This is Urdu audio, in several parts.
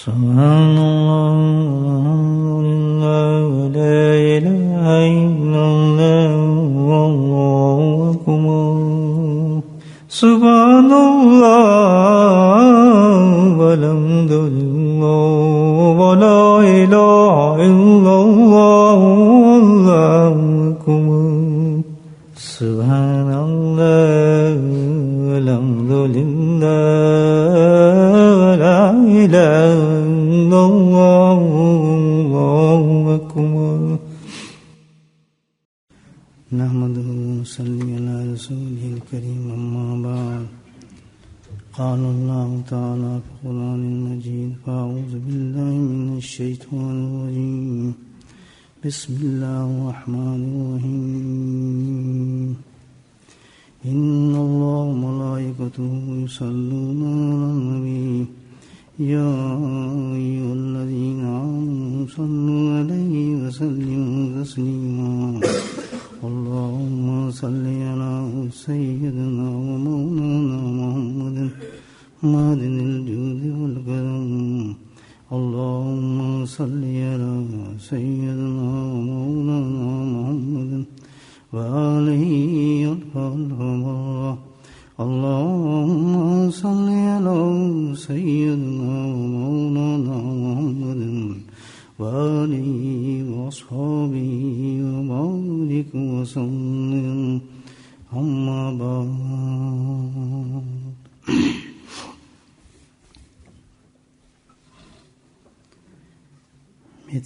سبحان اللہ لا الہ الا اللہ واللہ اکبر سبحان اللہ والحمد للہ ولا الہ الا اللہ واللہ اکبر سبحان اللہ والحمد للہ ولا الہ الا اللہ واللہ اکبر نحمده ونصلي على رسوله الكريم أما بعد قال الله تعالى في القرآن المجيد فأعوذ بالله من الشيطان الرجيم بسم الله الرحمن الرحيم إن الله وملائكته يصلون على النبي يا أيها الذين آمنوا صلوا عليه وسلموا تسليما اللهم صل على سيدنا ومولانا محمد معدن الجود والكرم اللهم صل على سيدنا ومولانا محمد وآله الأطهار اللهم صل على سيدنا ومولانا محمد وآله وأصحابه وبارك وسلم أما بعد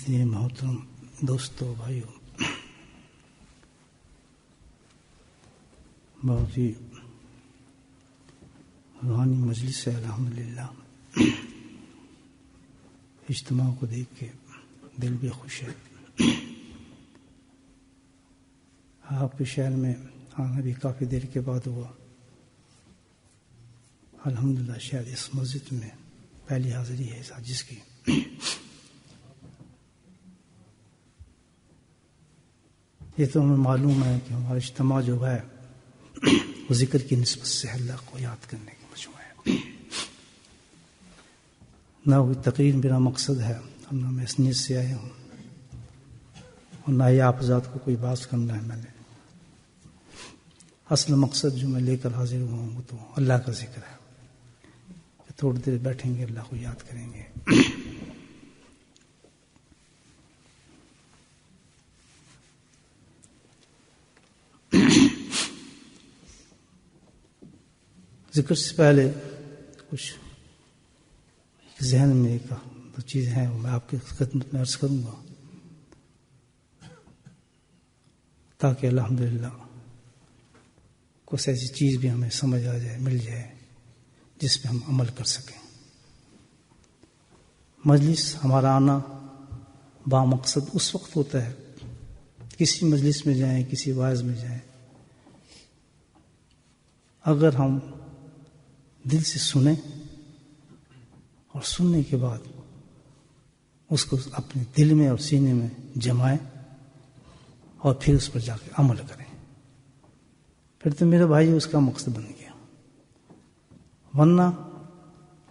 میرے محترم دوستو بھائیو، بہت ہی روحانی مجلس ہے الحمدللہ۔ اجتماع کو دیکھ کے دل بھی خوش ہے۔ آپ کے شہر میں آنا بھی کافی دیر کے بعد ہوا۔ الحمدللہ شاید اس مسجد میں پہلی حاضری ہے جس کی۔ یہ تو ہمیں معلوم ہے کہ ہمارا اجتماع جو ہے وہ ذکر کی نسبت سے اللہ کو یاد کرنے کی مجموعہ ہے، نہ کوئی تقریر میرا مقصد ہے اور نہ میں اس نیت سے آیا ہوں، اور نہ ہی آپ ذات کو کوئی بات کرنا ہے۔ میں نے اصل مقصد جو میں لے کر حاضر ہوا ہوں وہ تو اللہ کا ذکر ہے کہ تھوڑی دیر بیٹھیں گے، اللہ کو یاد کریں گے۔ ذکر سے پہلے کچھ ذہن میں ایک دو چیزیں ہیں وہ میں آپ کی خدمت میں عرض کروں گا، تاکہ الحمدللہ کچھ ایسی چیز بھی ہمیں سمجھ آ جائے، مل جائے، جس پہ ہم عمل کر سکیں۔ مجلس ہمارا آنا با مقصد اس وقت ہوتا ہے، کسی مجلس میں جائیں، کسی واعظ میں جائیں، اگر ہم دل سے سنیں اور سننے کے بعد اس کو اپنے دل میں اور سینے میں جمائیں اور پھر اس پر جا کے عمل کریں، پھر تو میرے بھائی اس کا مقصد بن گیا۔ ورنہ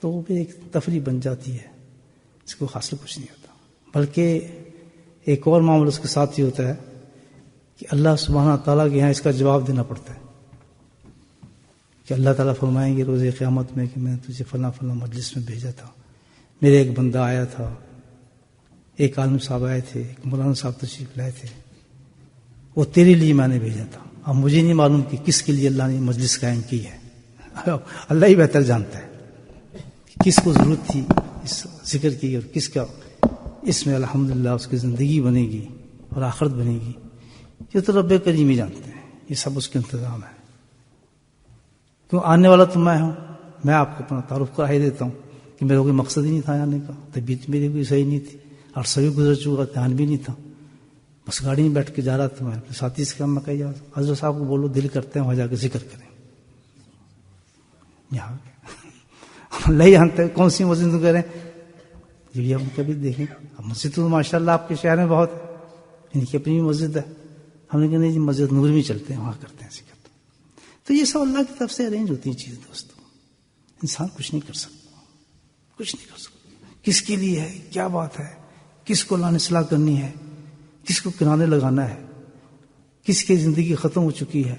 تو وہ بھی ایک تفریح بن جاتی ہے، اس کو حاصل کچھ نہیں ہوتا، بلکہ ایک اور معاملہ اس کے ساتھ ہی ہوتا ہے کہ اللہ سبحانہ تعالیٰ کے یہاں اس کا جواب دینا پڑتا ہے کہ اللہ تعالیٰ فرمائیں گے روز قیامت میں کہ میں نے تجھے فلاں فلاں مجلس میں بھیجا تھا، میرے ایک بندہ آیا تھا، ایک عالم صاحب آئے تھے، ایک مولانا صاحب تشریف لائے تھے، وہ تیرے لیے میں نے بھیجا تھا۔ اب مجھے نہیں معلوم کہ کس کے لیے اللہ نے مجلس قائم کی ہے، اللہ ہی بہتر جانتا ہے کس کو ضرورت تھی اس ذکر کی اور کس کا اس میں الحمدللہ اس کی زندگی بنے گی اور آخرت بنے گی۔ یہ تو رب کریم ہی جانتے ہیں، یہ سب اس کے انتظام ہے۔ کیوں آنے والا تو میں ہوں، میں آپ کو اپنا تعارف کرا ہی دیتا ہوں کہ میرا کوئی مقصد ہی نہیں تھا آنے کا، طبیعت میری کوئی صحیح نہیں تھی، عرصہ بھی گزر چکا، دھیان بھی نہیں تھا، بس گاڑی میں بیٹھ کے جا رہا تھا۔ میں اپنے ساتھی سے کہا، میں کہا حضرت صاحب کو بولو دل کرتے ہیں وہاں جا کے ذکر کریں، یہاں اللہ جانتے ہیں کون سی مسجد تو کریں، یہ ہم کبھی دیکھیں۔ اب مسجد تو ماشاء اللہ آپ کے شہر میں بہت ہے، ان کی اپنی مسجد ہے، ہم نے کہا نہیں جی مسجد نور میں چلتے ہیں، وہاں کرتے ہیں ذکر۔ تو یہ سب اللہ کی طرف سے ارینج ہوتی ہیں چیزیں دوستوں، انسان کچھ نہیں کر سکتا، کچھ نہیں کر سکتا۔ کس کے لیے ہے، کیا بات ہے، کس کو لانے اصلاح کرنی ہے، کس کو کنارے لگانا ہے، کس کی زندگی ختم ہو چکی ہے.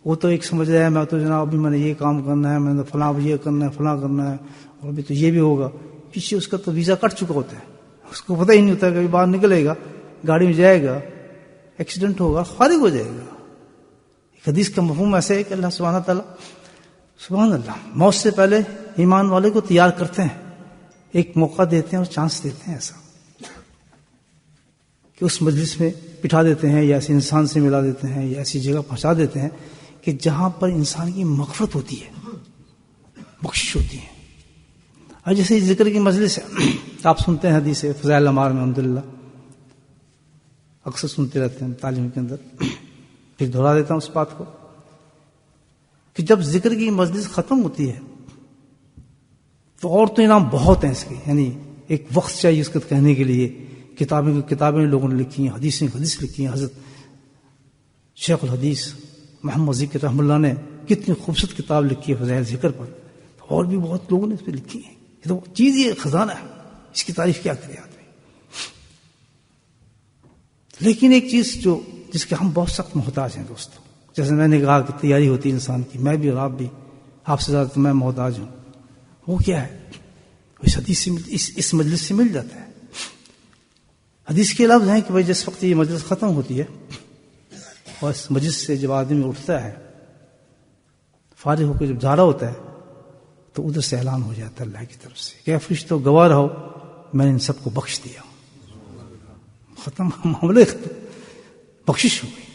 وہ تو ایک سمجھ رہا ہے میں تو جناب ابھی میں نے یہ کام کرنا ہے، میں نے فلاں یہ کرنا ہے، فلاں کرنا ہے، اور ابھی تو یہ بھی ہوگا. پیچھے اس کا تو ویزا کٹ چکا ہوتا ہے، اس کو پتہ ہی نہیں ہوتا کہ باہر نکلے گا، گاڑی میں جائے گا، ایکسیڈنٹ ہوگا، فارغ ہو جائے گا. ایک حدیث کا مفہوم ایسے ہے کہ اللہ سبحانہ تعالیٰ سبحان اللہ موت سے پہلے ایمان والے کو تیار کرتے ہیں، ایک موقع دیتے ہیں اور چانس دیتے ہیں، ایسا کہ اس مجلس میں بٹھا دیتے ہیں یا ایسے انسان سے ملا دیتے ہیں یا ایسی جگہ پہنچا دیتے ہیں کہ جہاں پر انسان کی مغفرت ہوتی ہے، بخشش ہوتی ہے. اور جیسے ذکر کی مجلس ہے، آپ سنتے ہیں حدیث فضائل الاعمال میں الحمدللہ اکثر سنتے رہتے ہیں تعلیم کے اندر، پھر دہرا دیتا ہوں اس بات کو کہ جب ذکر کی مجلس ختم ہوتی ہے تو اور تو انعام بہت ہیں اس کے، یعنی ایک وقت چاہیے اس کو کہنے کے لیے. کتابیں لوگوں نے لکھی ہیں، حدیث لکھی ہیں. حضرت شیخ الحدیث محمد ذکر رحمہ اللہ نے کتنی خوبصورت کتاب لکھی ہے فضائل ذکر پر، اور بھی بہت لوگوں نے اس پہ لکھی ہے. یہ تو چیز، یہ خزانہ ہے، اس کی تعریف کیا کرے آدمی. لیکن ایک چیز جس کے ہم بہت سخت محتاج ہیں دوستو، جیسے میں نے کہا کہ تیاری ہوتی ہے انسان کی، میں بھی اور آپ بھی، آپ سے زیادہ تو میں محتاج ہوں. وہ کیا ہے؟ اس حدیث سے اس مجلس سے مل جاتا ہے. حدیث کے لفظ ہیں کہ بھائی جس وقت یہ مجلس ختم ہوتی ہے اور اس مجلس سے جب آدمی اٹھتا ہے، فارغ ہو کے جب جا رہا ہوتا ہے، تو ادھر سے اعلان ہو جاتا ہے اللہ کی طرف سے کہ فرشتوں گواہ رہو میں نے ان سب کو بخش دیا. ختم معاملے، بخشش ہو گئی.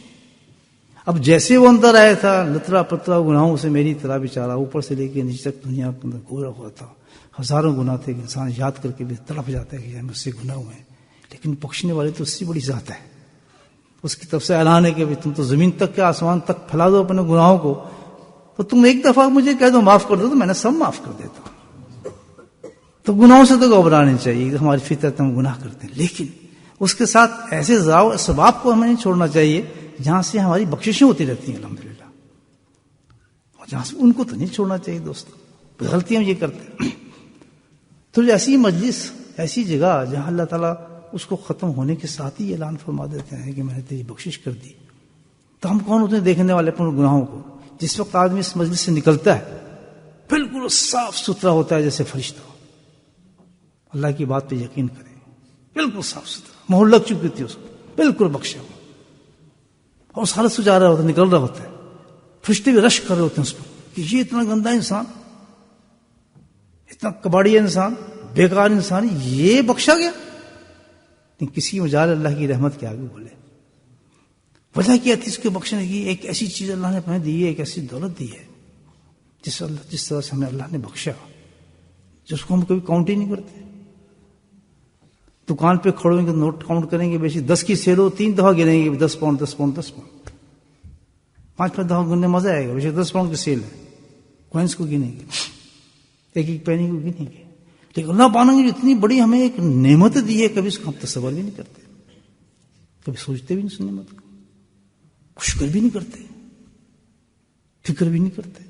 اب جیسے وہ اندر آیا تھا لترا پترا گناہوں سے میری طرح بیچارہ اوپر سے لے کے نیچے تک دنیا کے اندر گورا ہوا تھا. ہزاروں گناہ تھے کہ انسان یاد کر کے بھی تڑپ جاتا ہے کہ مجھ سے گناہ ہوئے ہیں، لیکن بخشنے والے تو اس سے بڑی ذات ہے. اس کی طرف سے اعلان ہے کہ تم تو زمین تک کے آسمان تک پھیلا دو اپنے گناہوں کو، تو تم ایک دفعہ مجھے کہہ دو معاف کر دو تو میں نے سب معاف کر دیتا ہوں. تو گناہوں سے تو گھبرانا چاہیے، ہماری فطرت ہم گناہ کرتے ہیں، لیکن اس کے ساتھ ایسے اسباب کو ہمیں نہیں چھوڑنا چاہیے جہاں سے ہماری بخششیں ہوتی رہتی ہیں الحمدللہ، اور جہاں سے ان کو تو نہیں چھوڑنا چاہیے دوستو. غلطیاں یہ کرتے ہیں. تو ایسی مجلس، ایسی جگہ جہاں اللہ تعالیٰ اس کو ختم ہونے کے ساتھ ہی اعلان فرما دیتے ہیں کہ میں نے تیری بخشش کر دی، تو ہم کون ہوتے ہیں دیکھنے والے اپنے گناہوں کو؟ جس وقت آدمی اس مجلس سے نکلتا ہے بالکل صاف ستھرا ہوتا ہے جیسے فرشتہ. اللہ کی بات پہ یقین کریں، بالکل صاف ستھرا، مہر لگ چکی تھی اس کو، بالکل بخشا ہوا، اور اس حالت سے جا رہا ہوتا ہے، نکل رہا ہوتا ہے. فرشتے بھی رش کر رہے ہوتے ہیں اس پر کہ یہ اتنا گندا انسان، اتنا کباڑیا انسان، بیکار انسان، یہ بخشا گیا. لیکن کسی مجال اللہ کی رحمت کے آگے بولے. وجہ کیا تھی اس کے بخشنے کی؟ ایک ایسی چیز اللہ نے ہمیں دی ہے، ایک ایسی دولت دی ہے جس طرح سے ہمیں اللہ نے بخشا، جس کو ہم کبھی کاؤنٹ ہی نہیں کرتے. دکان پہ کھڑے ہوئیں گے، نوٹ کاؤنٹ کریں گے، بیشی 10 کی سیل ہو 3 دفعہ گنیں گے، 10 پاؤنڈ 10 پاؤنڈ 10 پاؤنڈ، 5 دفعہ گننے مزہ آئے گا. بیشی 10 پاؤنڈ کی سیل ہے، کوئنس کو گنیں گے، ایک ایک پینی کو گنیں گے. لیکن اللہ پانا کی اتنی بڑی ہمیں ایک نعمت دی ہے، کبھی اس کو ہم تصور بھی نہیں کرتے، کبھی سوچتے بھی نہیں اس نعمت کو، شکر بھی نہیں کرتے، فکر بھی نہیں کرتے.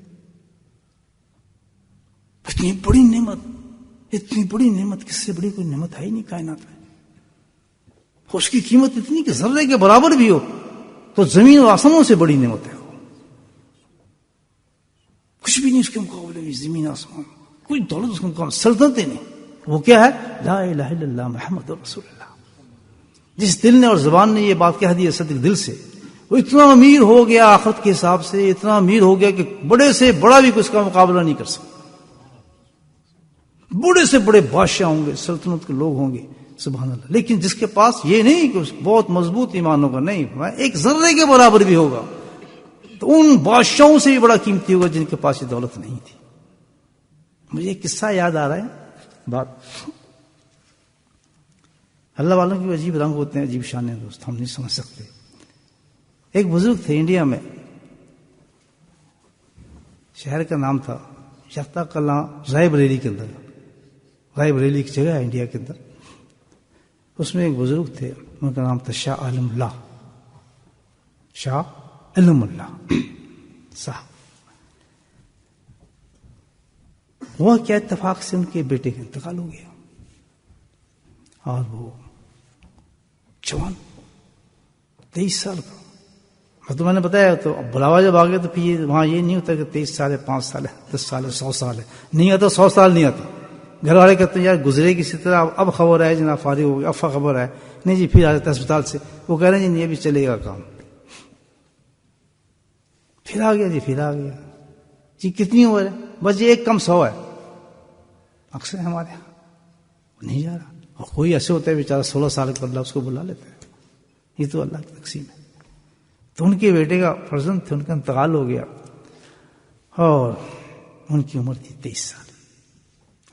اتنی بڑی نعمت، کس سے بڑی کوئی نعمت ہے ہی نہیں کائنات میں. اس کی قیمت اتنی کہ ذرے کے برابر بھی ہو تو زمین اور آسمانوں سے بڑی نعمت ہے. کچھ بھی نہیں اس کے مقابلے میں، زمین آسمان، کوئی دولت اس کے مقابلے، سلطنتیں نہیں. وہ کیا ہے؟ لا الہ الا اللہ محمد رسول اللہ. جس دل نے اور زبان نے یہ بات کہہ دی صدق دل سے، وہ اتنا امیر ہو گیا آخرت کے حساب سے، اتنا امیر ہو گیا کہ بڑے سے بڑا بھی اس کا مقابلہ نہیں کر سکتا. بڑے سے بڑے بادشاہ ہوں گے، سلطنت کے لوگ ہوں گے، سبحان اللہ، لیکن جس کے پاس یہ نہیں کہ بہت مضبوط ایمان ہوگا، نہیں، ایک ذرے کے برابر بھی ہوگا تو ان بادشاہوں سے بھی بڑا قیمتی ہوگا جن کے پاس یہ دولت نہیں تھی. مجھے ایک قصہ یاد آ رہا ہے بات. اللہ والوں کے عجیب رنگ ہوتے ہیں، عجیب شان ہیں دوست، ہم نہیں سمجھ سکتے. ایک بزرگ تھے انڈیا میں، شہر کا نام تھا یختہ کلاں، رائے بریلی کے اندر. رائے بریلی کی جگہ ہے انڈیا کے اندر. اس میں ایک بزرگ تھے، ان کا نام تھا شاہ عالم اللہ، شاہ علم اللہ صاحب. وہ کیا اتفاق سے ان کے بیٹے کا انتقال ہو گیا. اور وہ جوان 23 سال کا. تو میں نے بتایا تو بلاوا جب آ گیا تو پھر وہاں یہ نہیں ہوتا کہ 23 سال ہے 5 سال ہے 10 سال ہے 100 سال ہے, نہیں آتا 100 سال نہیں آتا. گھر والے کہتے ہیں یار گزرے کسی طرح, اب خبر ہے جناب فارغ ہو گیا, اب خبر ہے نہیں جی پھر آ جاتا ہے اسپتال سے, وہ کہہ رہے ہیں جی نہیں ابھی چلے گا کام. پھر آ گیا جی, پھر آ گیا جی, کتنی عمر ہے بس جی 1 کم 100 ہے. اکثر ہمارے یہاں نہیں جا رہا, اور کوئی ایسے ہوتا ہے بیچارہ 16 سال کا, اللہ اس کو بلا لیتا ہے. یہ تو اللہ کی تقسیم ہے. تو ان کے بیٹے کا فرزند تھے, ان کا انتقال ہو گیا اور ان کی عمر تھی 23 سال.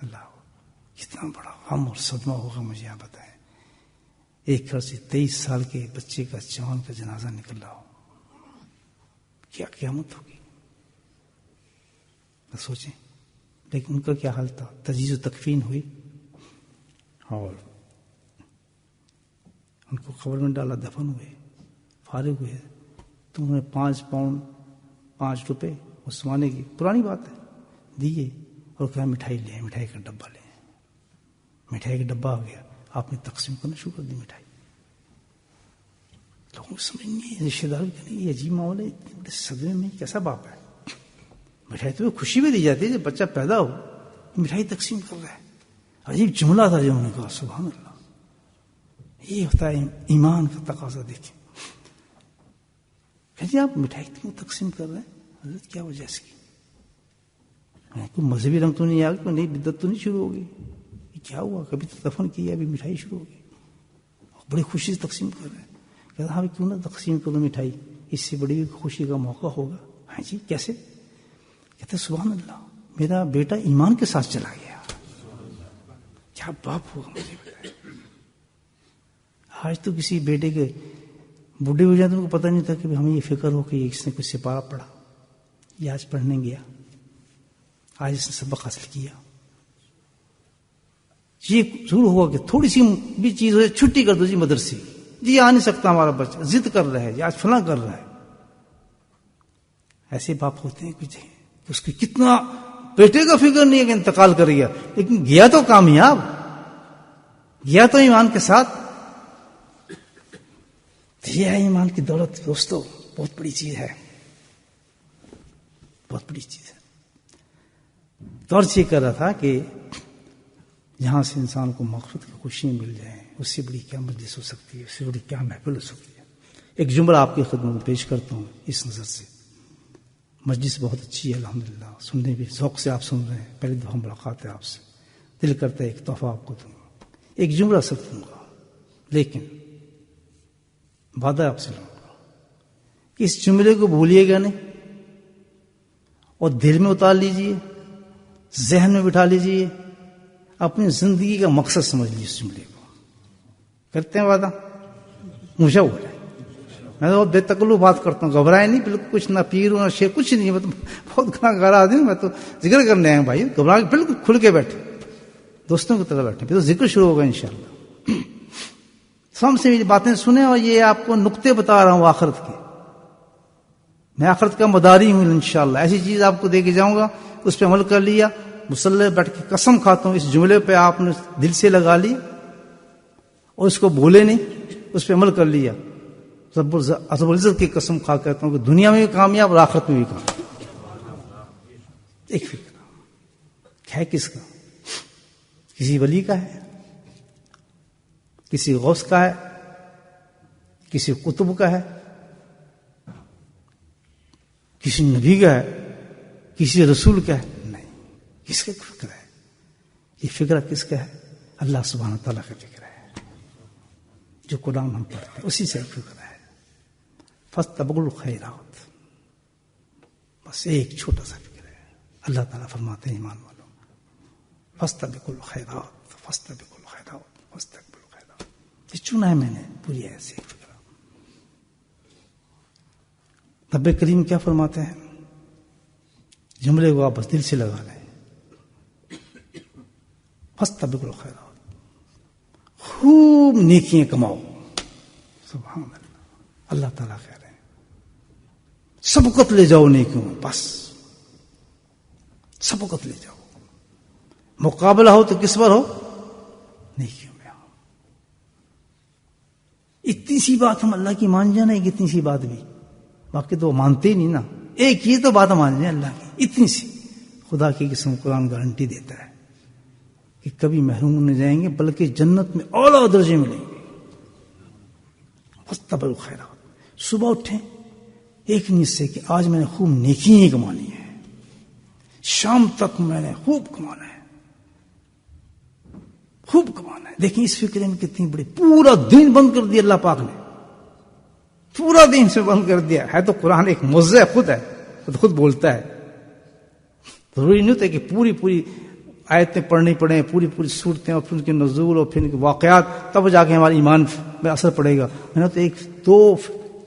اللہ کتنا بڑا غم اور صدمہ ہوگا مجھے آپ بتائیں, ایک گھر سے 23 سال کے بچے کا جوان کا جنازہ نکل رہا ہو, کیا قیامت ہوگی سوچیں. لیکن ان کا کیا حال تھا, تجہیز و تکفین ہوئی اور ان کو قبر میں ڈالا, دفن ہوئے, فارغ ہوئے. تو انہوں نے 5 پاؤنڈ 5 روپے اس زمانے کی پرانی بات ہے دیے اور کہا مٹھائی لیں, مٹھائی کا ڈبہ لیں. مٹھائی کا ڈبہ آ گیا, آپ نے تقسیم کرنا شروع کر دی مٹھائی. لوگوں کو سمجھ نہیں, رشتے دار کہ نہیں, یہ عجیب ماحول ہے, اتنے بڑے صدمے میں کیسا باپ ہے. مٹھائی تو خوشی بھی دی جاتی ہے جب بچہ پیدا ہو, مٹھائی تقسیم کر رہا ہے. عجیب جملہ تھا جو انہوں نے کہا, سبحان اللہ. یہ ہوتا ہے ایمان کا تقاضا. دیکھیں کہ جی آپ مٹھائی کیوں تقسیم کر رہے ہیں, حضرت کیا وجہ اس کی, کوئی مذہبی رنگ تو نہیں آ گیا, کوئی نئی بدعت تو نہیں شروع ہوگی, کیا ہوا, کبھی تو دفن کیا ابھی مٹھائی شروع ہوگی, بڑی خوشی سے تقسیم کر رہے ہیں. کہتا ہاں کیوں نہ تقسیم کرو مٹھائی, اس سے بڑی خوشی کا موقع ہوگا. ہاں جی کیسے, کہتے سبحان اللہ میرا بیٹا ایمان کے ساتھ چلا گیا. کیا باپ ہوگا مجھے بتائیں. آج تو کسی بیٹے کے بوڑھے ہو جائیں تو ان کو پتہ نہیں تھا کہ ہمیں یہ فکر ہو کہ اس نے کوئی سپارہ پڑھا, یہ آج پڑھنے گیا, آج اس نے سبق حاصل کیا. یہ ضرور ہوا کہ تھوڑی سی بھی چیز ہو, چھٹی کر دو جی مدرسے, جی آ نہیں سکتا ہمارا بچہ, ضد کر رہا ہے, آج فلاں کر رہا ہے. ایسے باپ ہوتے ہیں کچھ, اس کی کتنا بیٹے کا فکر نہیں ہے کہ انتقال کر گیا, لیکن گیا تو کامیاب, گیا تو ایمان کے ساتھ. یہ ہے ایمان کی دولت دوستو, بہت بڑی چیز ہے, بہت بڑی چیز ہے. تو عرض یہ کر رہا تھا کہ جہاں سے انسان کو مغفرت کی خوشیاں مل جائیں, اس سے بڑی کیا مجلس ہو سکتی ہے, اس سے بڑی کیا محفل ہو سکتی ہے. ایک جملہ آپ کی خدمت میں پیش کرتا ہوں اس نظر سے. مجلس بہت اچھی ہے الحمدللہ, سننے بھی ذوق سے آپ سن رہے ہیں, پہلی دفعہ ملاقات ہے آپ سے, دل کرتا ہے ایک تحفہ آپ کو دوں, ایک جملہ سب دوں گا, لیکن وعدہ آپ سے لوں گا کہ اس جملے کو بھولیے گا نہیں, اور دل میں اتار لیجئے, ذہن میں بٹھا لیجئے, اپنی زندگی کا مقصد سمجھ لیجیے اس جملے کو. کرتے ہیں وعدہ, مجھے ہو جائے. میں تو بے تکلف بات کرتا ہوں, گھبرائے نہیں, بالکل کچھ نہ پیر نہ شیر, کچھ نہیں. میں تو بہت گناہ گار آدمی ہوں, میں تو ذکر کرنے آئے ہوں بھائی, گھبرا کے بالکل کھل کے بیٹھے, دوستوں کی طرح بیٹھے, پھر تو ذکر شروع ہوگا انشاءاللہ. سب سے میری باتیں سنیں, اور یہ آپ کو نقطے بتا رہا ہوں آخرت کے. میں آخرت کا مداری ہوں انشاءاللہ. ایسی چیز آپ کو دے کے جاؤں گا, اس پہ عمل کر لیا, مصلی بیٹھ کے قسم کھاتا ہوں اس جملے پہ آپ نے دل سے لگا لی اور اس کو بھولے نہیں, اس پہ عمل کر لیا. رب العزت کی قسم کھا کہتا ہوں کہ دنیا میں بھی کامیاب اور آخرت میں بھی کامیاب. ایک فکر ہے کس کا, کسی ولی کا ہے, کسی غوث کا ہے, کسی قطب کا ہے, کسی نبی کا ہے, کسی رسول کا ہے, نہیں. کس کا فکر ہے؟ یہ فکر کس کا ہے؟ اللہ سبحانہ تعالیٰ کا فکر ہے, جو قرآن ہم پڑھتے ہیں اسی سے فکر ہے. فاستبقوا الخیرات, بس ایک چھوٹا سا فکر ہے. اللہ تعالیٰ فرماتے ہیں ایمان والوں, فاستبقوا الخیرات, فاستبقوا الخیرات, فاستبقوا الخیرات. یہ چنا ہے میں نے پوری ایسے فکر. نبی کریم کیا فرماتے ہیں, جملے کو آپ بس دل سے لگا لیں, فاستبقوا الخیرات, خوب نیکیاں کماؤ. سبحان اللہ, اللہ تعالیٰ کہہ رہے ہیں سبقت لے جاؤ نیکیوں میں, بس سبقت لے جاؤ. مقابلہ ہو تو کس پر ہو, نیکیوں میں. اتنی سی بات ہم اللہ کی مان جانا، ایک اتنی سی بات بھی، باقی تو وہ مانتے ہی نہیں نا، ایک یہ تو بات مان جائیں اللہ کی اتنی سی. خدا کی قسم قرآن گارنٹی دیتا ہے کہ کبھی محروم نہیں جائیں گے، بلکہ جنت میں اعلیٰ درجے ملیں گے. فاستبقوا الخیرات. صبح اٹھیں ایک نیت سے کہ آج میں نے خوب نیکیاں کمانی ہے، شام تک میں نے خوب کمانا ہے، خوب کمانا ہے. دیکھیں اس فکر میں کتنی بڑی، پورا دن بند کر دیا اللہ پاک نے، پورا دن سے بند کر دیا ہے. تو قرآن ایک معجزہ خود ہے، خود بولتا ہے. ضروری نہیں ہوتا کہ پوری آیتیں پڑھنی پڑیں، پوری صورتیں اور پھر ان کے نزول اور پھر ان کے واقعات، تب جا کے ہمارے ایمان پہ اثر پڑے گا. میں نے تو ایک دو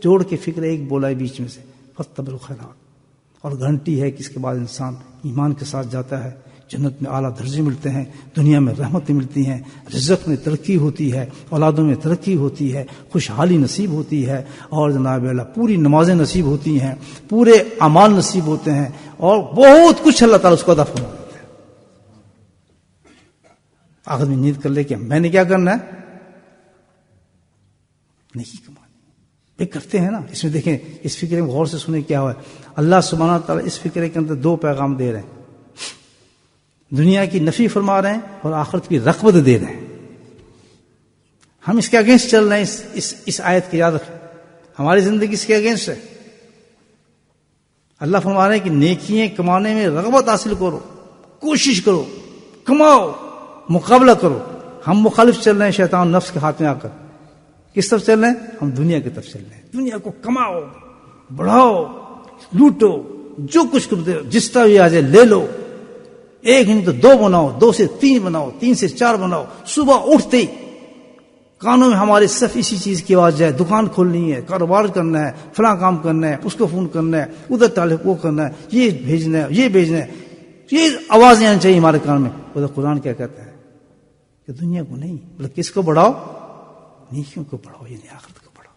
جوڑ کے فکر ایک بولا ہے بیچ میں سے، فاستبقوا الخیرات. اور گارنٹی ہے کہ اس کے بعد انسان ایمان کے ساتھ جاتا ہے، جنت میں اعلیٰ درجے ملتے ہیں، دنیا میں رحمتیں ملتی ہیں، رزق میں ترقی ہوتی ہے، اولادوں میں ترقی ہوتی ہے، خوشحالی نصیب ہوتی ہے، اور جناب اللہ پوری نمازیں نصیب ہوتی ہیں، پورے اعمال نصیب ہوتے ہیں، اور بہت کچھ اللہ تعالیٰ اس کو عطا فرما دیتا ہے. آخر میں نیت کر لے کہ میں نے کیا کرنا ہے، نہیں کمانی. یہ کرتے ہیں نا. اس میں دیکھیں، اس فکر میں غور سے سنیں کیا ہوا ہے. اللہ سبحانہ تعالیٰ اس فکر کے اندر دو پیغام دے رہے ہیں، دنیا کی نفی فرما رہے ہیں اور آخرت کی رغبت دے رہے ہیں. ہم اس کے اگینسٹ چل رہے ہیں. اس آیت کی یاد رکھیں، ہماری زندگی اس کے اگینسٹ ہے. اللہ فرما رہے ہیں کہ نیکیاں کمانے میں رغبت حاصل کرو، کوشش کرو، کماؤ، مقابلہ کرو. ہم مخالف چل رہے ہیں شیطان نفس کے ہاتھ میں آ کر. کس طرف چل رہے ہیں؟ ہم دنیا کی طرف چل رہے ہیں. دنیا کو کماؤ، بڑھاؤ، لوٹو، جو کچھ کرتے جس طرح بھی آ جائے لے لو. ایک نہیں تو دو بناؤ، 2 سے 3 بناؤ، 3 سے 4 بناؤ. صبح اٹھتے ہی کانوں میں ہمارے صرف اسی چیز کی آواز جائے، دکان کھولنی ہے، کاروبار کرنا ہے، فلاں کام کرنا ہے، اس کو فون کرنا ہے، ادھر تعلق وہ کرنا ہے، یہ بھیجنا ہے، یہ بھیجنا ہے. یہ آوازیں آنی چاہیے ہمارے کان میں. ادھر قرآن کیا کہتا ہے کہ دنیا کو نہیں بلکہ کس کو بڑھاؤ، نیکیوں کو بڑھاؤ، یعنی آخرت کو بڑھاؤ.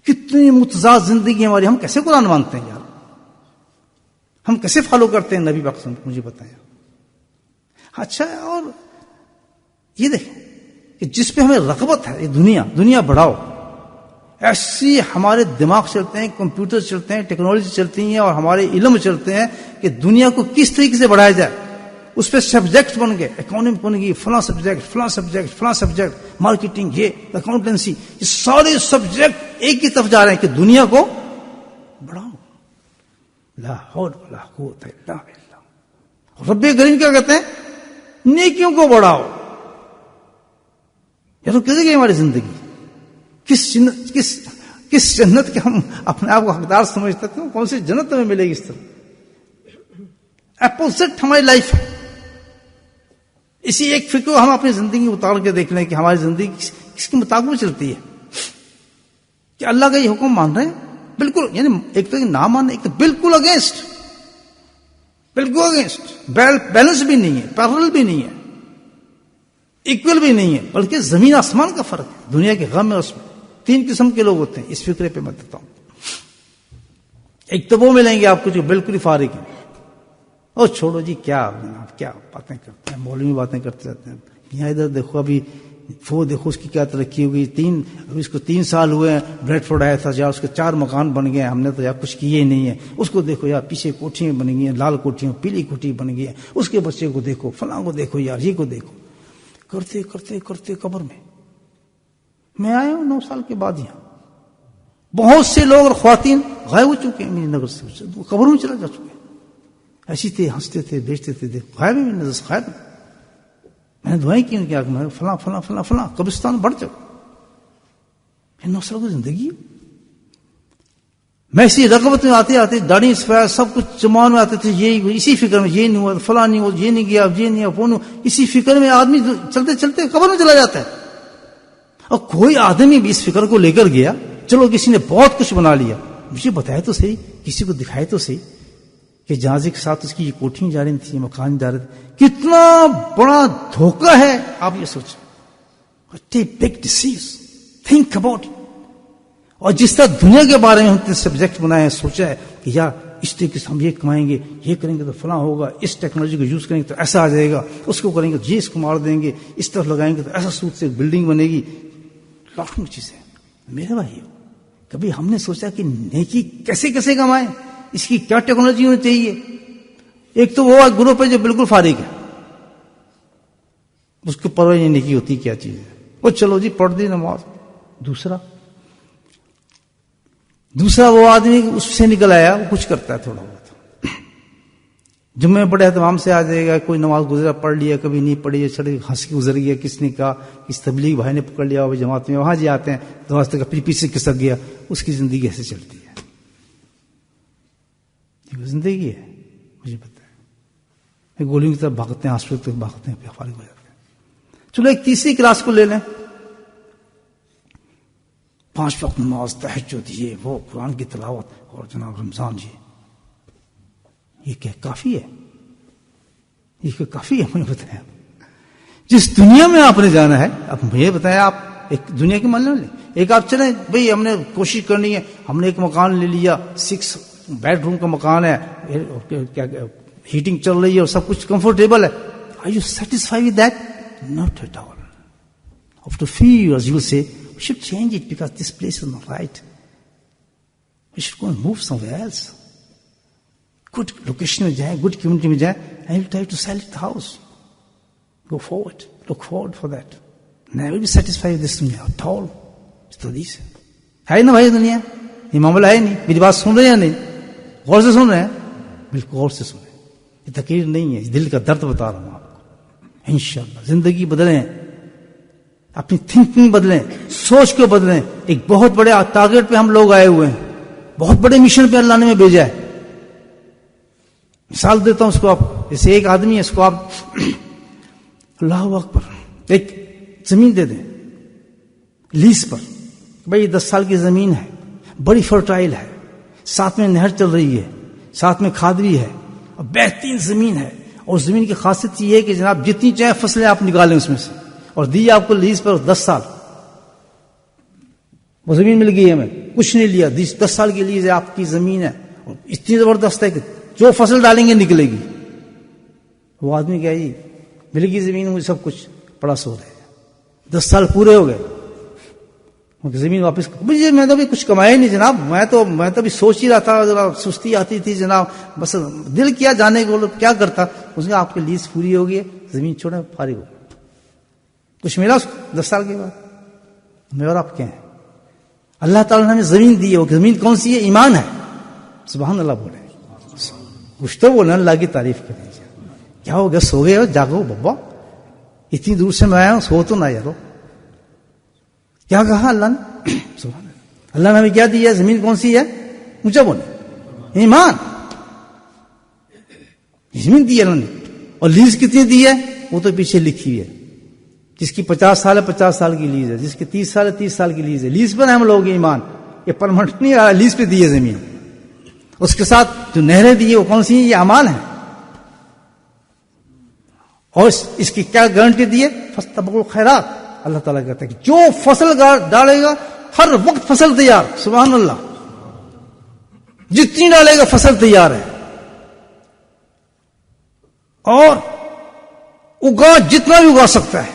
کتنی متضاد زندگی ہماری. ہم کیسے قرآن مانتے ہیں یار؟ ہم کیسے فالو کرتے ہیں نبی پاک صلی اللہ علیہ وسلم؟ مجھے بتائیں. اچھا، اور یہ دیکھیں کہ جس پہ ہمیں رغبت ہے، یہ دنیا بڑھاؤ. ایسی ہمارے دماغ چلتے ہیں، کمپیوٹر چلتے ہیں، ٹیکنالوجی چلتی ہیں، اور ہمارے علم چلتے ہیں کہ دنیا کو کس طریقے سے بڑھایا جائے. اس پہ سبجیکٹ بن گئے، اکاؤنٹنگ بن گئی، فلاں سبجیکٹ، مارکیٹنگ، یہ اکاؤنٹنسی، یہ سارے سبجیکٹ ایک ہی طرف جا رہے ہیں کہ دنیا کو بڑھاؤ. لا حول ولا قوت الا باللہ. رب کریم کیا کہتے ہیں؟ نیکیوں کو بڑھاؤ. یہ تو کیسے گئی ہماری زندگی؟ کس جنت کے ہم اپنے آپ کو حقدار سمجھتے ہیں؟ کون سی جنت ہمیں ملے گی؟ اس طرح اپوزٹ ہماری لائف ہے. اسی ایک فکر ہم اپنی زندگی اتار کے دیکھ لیں کہ ہماری زندگی کس کے مطابق چلتی ہے. کہ اللہ کا یہ حکم مان رہے ہیں بالکل، یعنی ایک تو نہ ماننے، ایک تو بالکل اگینسٹ، بیلنس بھی نہیں ہے، پیرل بھی نہیں ہے، ایکول بھی نہیں ہے، بلکہ زمین آسمان کا فرق ہے. دنیا کے غم میں اس میں 3 قسم کے لوگ ہوتے ہیں. اس فکرے پہ میں دیتا ہوں. ایک تو وہ ملیں گے آپ کو جو بالکل ہی فارغ ہیں، اور چھوڑو جی کیا جناب، کیا باتیں کرتے ہیں، مولوی باتیں کرتے رہتے ہیں. یہاں ادھر دیکھو، ابھی وہ دیکھو اس کی کیا ترقی ہو گئی. ابھی اس کو 3 سال ہوئے ہیں، بریڈ فورڈ آیا تھا، جہاں اس کے 4 مکان بن گئے ہیں. ہم نے تو یار کچھ کیے ہی نہیں ہے. اس کو دیکھو یار، پیچھے کوٹھیاں بن گئی ہیں، لال کوٹھیاں، پیلی کوٹھی بن گئی ہے. اس کے بچے کو دیکھو، فلاں کو دیکھو یار، یہ کو دیکھو. کرتے کرتے کرتے قبر میں آیا ہوں 9 سال کے بعد. یہاں بہت سے لوگ اور خواتین غائب ہو چکے ہیں میری نظر سے، قبر میں چلا جا چکے ہیں. ایسی تھے، ہنستے تھے، بیچتے تھے، غائب ہے میری نظر سے، غائب. میں نے دعائیں کی ان کی آنکھ میں، فلاں فلاں فلاں فلاں قبرستان بڑھ جاؤ. 9 سال کی زندگی. میں اسی رغبت میں آتے داڑھی سفید سب کچھ جمان میں آتے تھے، یہ اسی فکر میں، یہ نہیں ہوا، فلاں نہیں ہوا، یہ نہیں گیا، یہ نہیں ہوا، وہ نہیں. اسی فکر میں آدمی چلتے چلتے قبر میں چلا جاتا ہے. اور کوئی آدمی بھی اس فکر کو لے کر گیا، چلو کسی نے بہت کچھ بنا لیا، مجھے بتایا تو صحیح، کسی کو دکھائے تو صحیح کہ جنازے کے ساتھ اس کی یہ کوٹھیاں جا رہی تھیں، مکان جا رہے تھے. کتنا بڑا دھوکہ ہے. آپ یہ سوچیں، بگ ڈیسیز، تھنک اباؤٹ. اور جس طرح دنیا کے بارے میں ہم سبجیکٹ بنائے ہیں، سوچا ہے کہ یار اس طریقے سے ہم یہ کمائیں گے، یہ کریں گے تو فلاں ہوگا، اس ٹیکنالوجی کو یوز کریں گے تو ایسا آ جائے گا، اس کو کریں گے تو یہ اس کو مار دیں گے، اس طرف لگائیں گے تو ایسا سود سے بلڈنگ بنے گی. لاکھوں چیزیں. میرے بھائی کبھی ہم نے سوچا کہ نیکی کیسے کیسے کمائیں, اس کی کیا ٹیکنالوجی ہونی چاہیے؟ ایک تو وہ گروپ ہے جو بالکل فارغ ہے, اس کو پرواہ نہیں نیکی ہوتی کیا چیز ہے, وہ چلو جی پڑھ دی نماز. دوسرا وہ آدمی اس سے نکل آیا, وہ کچھ کرتا ہے تھوڑا بہت, جمعے بڑے اہتمام سے آ جائے گا, کوئی نماز گزرا پڑھ لیا, کبھی نہیں پڑھی, چھڑی ہنس کے گزر گیا, کس نے کہا, کس تبلیغ بھائی نے پکڑ لیا, وہ جماعت میں وہاں جی آتے ہیں نماز تک اپنی پیچھے کسک گیا. اس کی زندگی ایسے چلتی ہے, یہ زندگی ہے, مجھے پتا ہے. گولیوں کی طرف بھاگتے ہیں, ہاسپٹل تک بھاگتے ہیں, پھر فارغ ہو جاتے ہیں. چلو ایک تیسری کلاس کو لے لیں, 5 وقت نماز, تہجد, یہ وہ, قرآن کی تلاوت, اور جناب رمضان جی, یہ کیا کافی ہے؟ یہ کیا کافی ہے؟ مجھے بتائیں, جس دنیا میں آپ نے جانا ہے, اب مجھے بتائیں, آپ ایک دنیا کی مان لیں, ایک آپ چلیں بھئی ہم نے کوشش کرنی ہے, ہم نے ایک مکان لے لیا, 6 بیڈ روم کا مکان ہے, ہیٹنگ چل رہی ہے اور سب کچھ کمفرٹیبل ہے. Are you satisfied with that? Not at all. After a few years you will say, we should change it because this place is not right. We should go and move somewhere else. Good location میں جائیں, good community میں جائیں, and you'll try to sell it the house. Go forward. Look forward for that. Never be satisfied with this dunya at all. تو ہے نا بھائی دنیا, یہ معاملہ ہے نہیں. میری بات سن رہے ہیں یا نہیں؟ غور سے سن رہے ہیں؟ بالکل غور سے سنیں. یہ تقریر نہیں ہے, دل کا درد بتا رہا ہوں آپ کو. انشاءاللہ زندگی بدلیں, اپنی تھنکنگ بدلیں, سوچ کو بدلیں. ایک بہت بڑے ٹارگیٹ پہ ہم لوگ آئے ہوئے ہیں, بہت بڑے مشن پہ اللہ نے ہمیں بھیجا ہے. مثال دیتا ہوں اس کو, آپ جیسے ایک آدمی ہے, اس کو آپ اللہ اکبر ایک زمین دے دیں لیز پر, بھائی 10 سال کی زمین ہے, بڑی فرٹائل ہے, ساتھ میں نہر چل رہی ہے, ساتھ میں کھاد بھی ہے, اور بہترین زمین ہے. اور زمین کی خاصیت یہ ہے کہ جناب جتنی چاہے فصلیں آپ نکالیں اس میں سے, اور دی آپ کو لیز پر 10 سال. وہ زمین مل گئی ہمیں, کچھ نہیں لیا, 10 سال کی لیز ہے, آپ کی زمین ہے, اور اتنی زبردست ہے کہ جو فصل ڈالیں گے نکلے گی. وہ آدمی کیا جی مل گئی زمین, مجھے سب کچھ پڑا سو رہے, 10 سال پورے ہو گئے, زمین واپس. مجھے میں تو بھی کچھ کمایا نہیں جناب, میں تو بھی سوچ ہی رہا تھا, ذرا سستی آتی تھی جناب, بس دل کیا جانے کو کیا کرتا. اس نے آپ کی لیز پوری ہو گئی, زمین چھوڑے فارغ ہو, کچھ ملا اس کو 10 سال کے بعد. میں اور آپ کیا ہیں, اللہ تعالیٰ نے ہمیں زمین دی ہے. وہ زمین کون سی ہے؟ ایمان ہے. سبحان اللہ بولے, کچھ تو بولے, اللہ کی تعریف کریں. کیا ہو گیا, سو گئے ہو, جاگو بابا, اتنی دور سے میں آیا ہوں, سو تو نہ یارو. کیا کہا اللہ نے؟ سبحان اللہ. اللہ نے ہمیں کیا دیا؟ زمین کون سی ہے؟ اونچا بولے, ایمان. زمین دی اللہ نے, اور لیز کتنی دی ہے وہ تو پیچھے لکھی ہے. جس کی 50 سال ہے 50 سال کی لیز ہے, جس کی 30 سال ہے 30 سال کی لیز ہے. لیز پر ہم لوگ ایمان, یہ پرمنٹ نہیں آ, لیز پہ دی ہے زمین. اس کے ساتھ جو نہریں دی ہے وہ کون سی ہیں؟ یہ امان ہے. اور اس کی کیا گارنٹی دی ہے؟ فاستبقوا الخیرات. اللہ تعالیٰ کہتا ہے کہ جو فصل ڈالے گا ہر وقت فصل تیار. سبحان اللہ, جتنی ڈالے گا فصل تیار ہے, اور اگا جتنا بھی اگا سکتا ہے.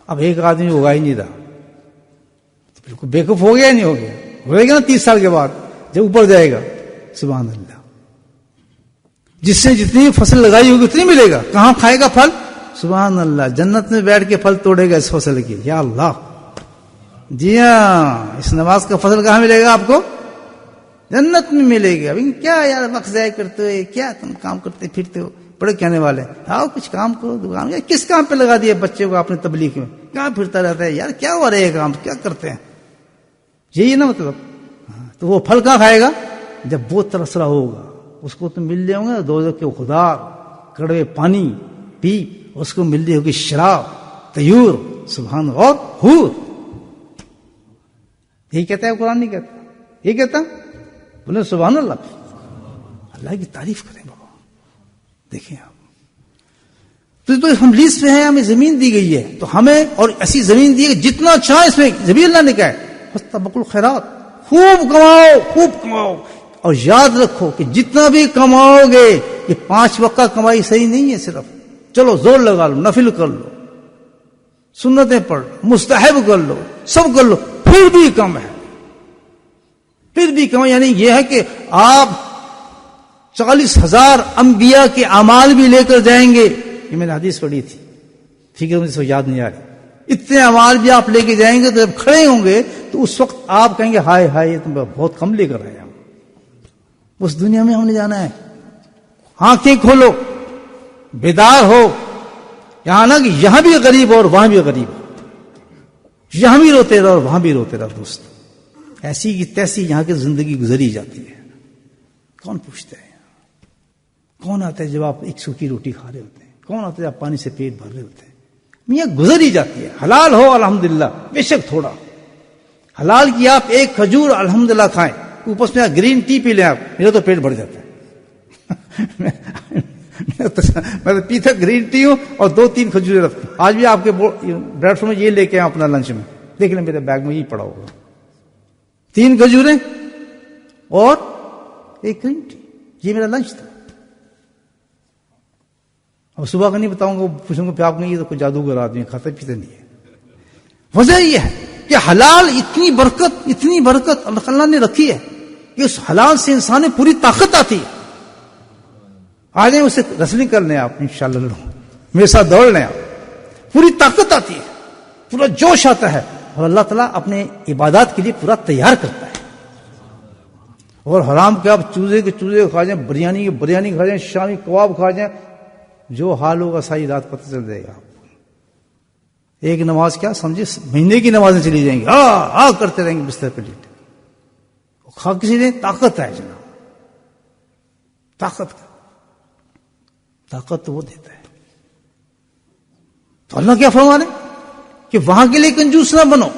اب ایک آدمی اگا ہی نہیں رہا تو بالکل بیوقوف ہو گیا, نہیں ہو گیا, ہوئے گا نا 30 سال کے بعد جب اوپر جائے گا. سبحان اللہ, جس نے جتنی فصل لگائی ہوگی اتنی ملے گا. کہاں کھائے گا پھل؟ سبحان اللہ, جنت میں بیٹھ کے پھل توڑے گا اس فصل کی. یا اللہ, جی ہاں, اس نماز کا فصل کہاں ملے گا آپ کو؟ جنت میں ملے گا. ابھی کیا یار وقت ضائع کرتے ہو, کیا تم کام کرتے پھرتے ہو, بڑے کہنے والے, آؤ کچھ کام کرو, دکان. کس کام پہ لگا دیا بچے کو آپ نے تبلیغ میں؟ کہاں پھرتا رہتا ہے یار, کیا ہو رہا ہے کام, کیا کرتے ہیں, یہی نا مطلب. تو وہ پھل کہاں کھائے گا؟ جب وہ ترسرا ہوگا, اس کو تو مل رہے ہوں گے دوزخ کے خدار, کڑوے پانی پی, اس کو مل رہی ہوگی شراب, طیور, سبحان, اور حور. یہی کہتا ہے قرآن, نہیں کہتا, یہ کہتا. بولے سبحان اللہ, اللہ کی تعریف کریں بابا. دیکھیں آپ, تو ہم لیز پہ ہیں, ہمیں زمین دی گئی ہے, تو ہمیں اور ایسی زمین دی ہے جتنا چاہے اس میں. جبھی اللہ نے کہا ہے فاستبقوا الخیرات, خوب کماؤ, خوب کماؤ. اور یاد رکھو کہ جتنا بھی کماؤ گے, یہ 5 وقت کا کمائی صحیح نہیں ہے صرف. چلو زور لگا لو, نفل کر لو, سنتیں پڑھ لو, مستحب کر لو, سب کر لو, پھر بھی کم ہے، پھر بھی کم ہے. یعنی یہ ہے کہ آپ 40,000 انبیاء کے اعمال بھی لے کر جائیں گے. یہ میں نے حدیث پڑھی تھی، فکر مجھے یاد نہیں آ رہی. اتنے اعمال بھی آپ لے کے جائیں گے تو جب کھڑے ہوں گے تو اس وقت آپ کہیں گے ہائے ہائے یہ تم بہت کم لے کر آئے ہم. اس دنیا میں ہم نے جانا ہے. آنکھیں کھولو، بیدار ہو. یہاں نہ کہ یہاں بھی غریب ہو اور وہاں بھی غریب ہو، یہاں بھی روتے رہو اور وہاں بھی روتے رہو. دوست ایسی کی تیسی یہاں کی زندگی گزری جاتی ہے. کون پوچھتا ہے؟ کون آتا ہے جب آپ ایک سوکھی روٹی کھا رہے ہوتے ہیں؟ کون آتا ہے جب آپ پانی سے پیٹ بھر رہے ہوتے ہیں؟ میاں گزر ہی جاتی ہے. حلال ہو الحمدللہ، بے شک تھوڑا حلال کی آپ ایک کھجور الحمدللہ کھائیں، اوپر سے گرین ٹی پی لیں آپ، میرا تو پیٹ بھر جاتا ہے. میں تو پیتا گرین ٹی ہوں اور 2-3 کھجوریں رکھتا ہوں. آج بھی آپ کے بریڈ فور میں یہ لے کے آؤں اپنا لنچ میں، دیکھ لیں میرے بیگ میں یہ پڑا ہوگا. 3 کھجوریں اور 1 گرین ٹی، یہ میرا لنچ تھا. اور صبح کا نہیں بتاؤں گا، پوچھوں گا پھر آپ نے یہ تو کوئی جادوگر آدمی کھاتے پیتے نہیں ہے. وجہ یہ ہے کہ حلال اتنی برکت اللہ نے رکھی ہے کہ اس حلال سے انسان میں پوری طاقت آتی ہے. آ جائیں اسے رسلنگ کر لیں آپ انشاءاللہ، میرے ساتھ دوڑ لیں آپ، پوری طاقت آتی ہے، پورا جوش آتا ہے. اور اللہ تعالیٰ اپنے عبادات کے لیے پورا تیار کرتا ہے. اور حرام کے آپ چوزے کے چوزے کھا جائیں، بریانی کے بریانی کھا جائیں، شامی کباب کھا جائیں، جو حال ہوگا ساری رات پتہ چل جائے گا. ایک نماز کیا سمجھے مہینے کی نمازیں چلی جائیں گی، کرتے رہیں گے بستر پہ لیٹے. کھا کسی نے طاقت ہے جناب، طاقت تو وہ دیتا ہے. تو اللہ کیا فرما رہے کہ وہاں کے لیے کنجوس نہ بنو،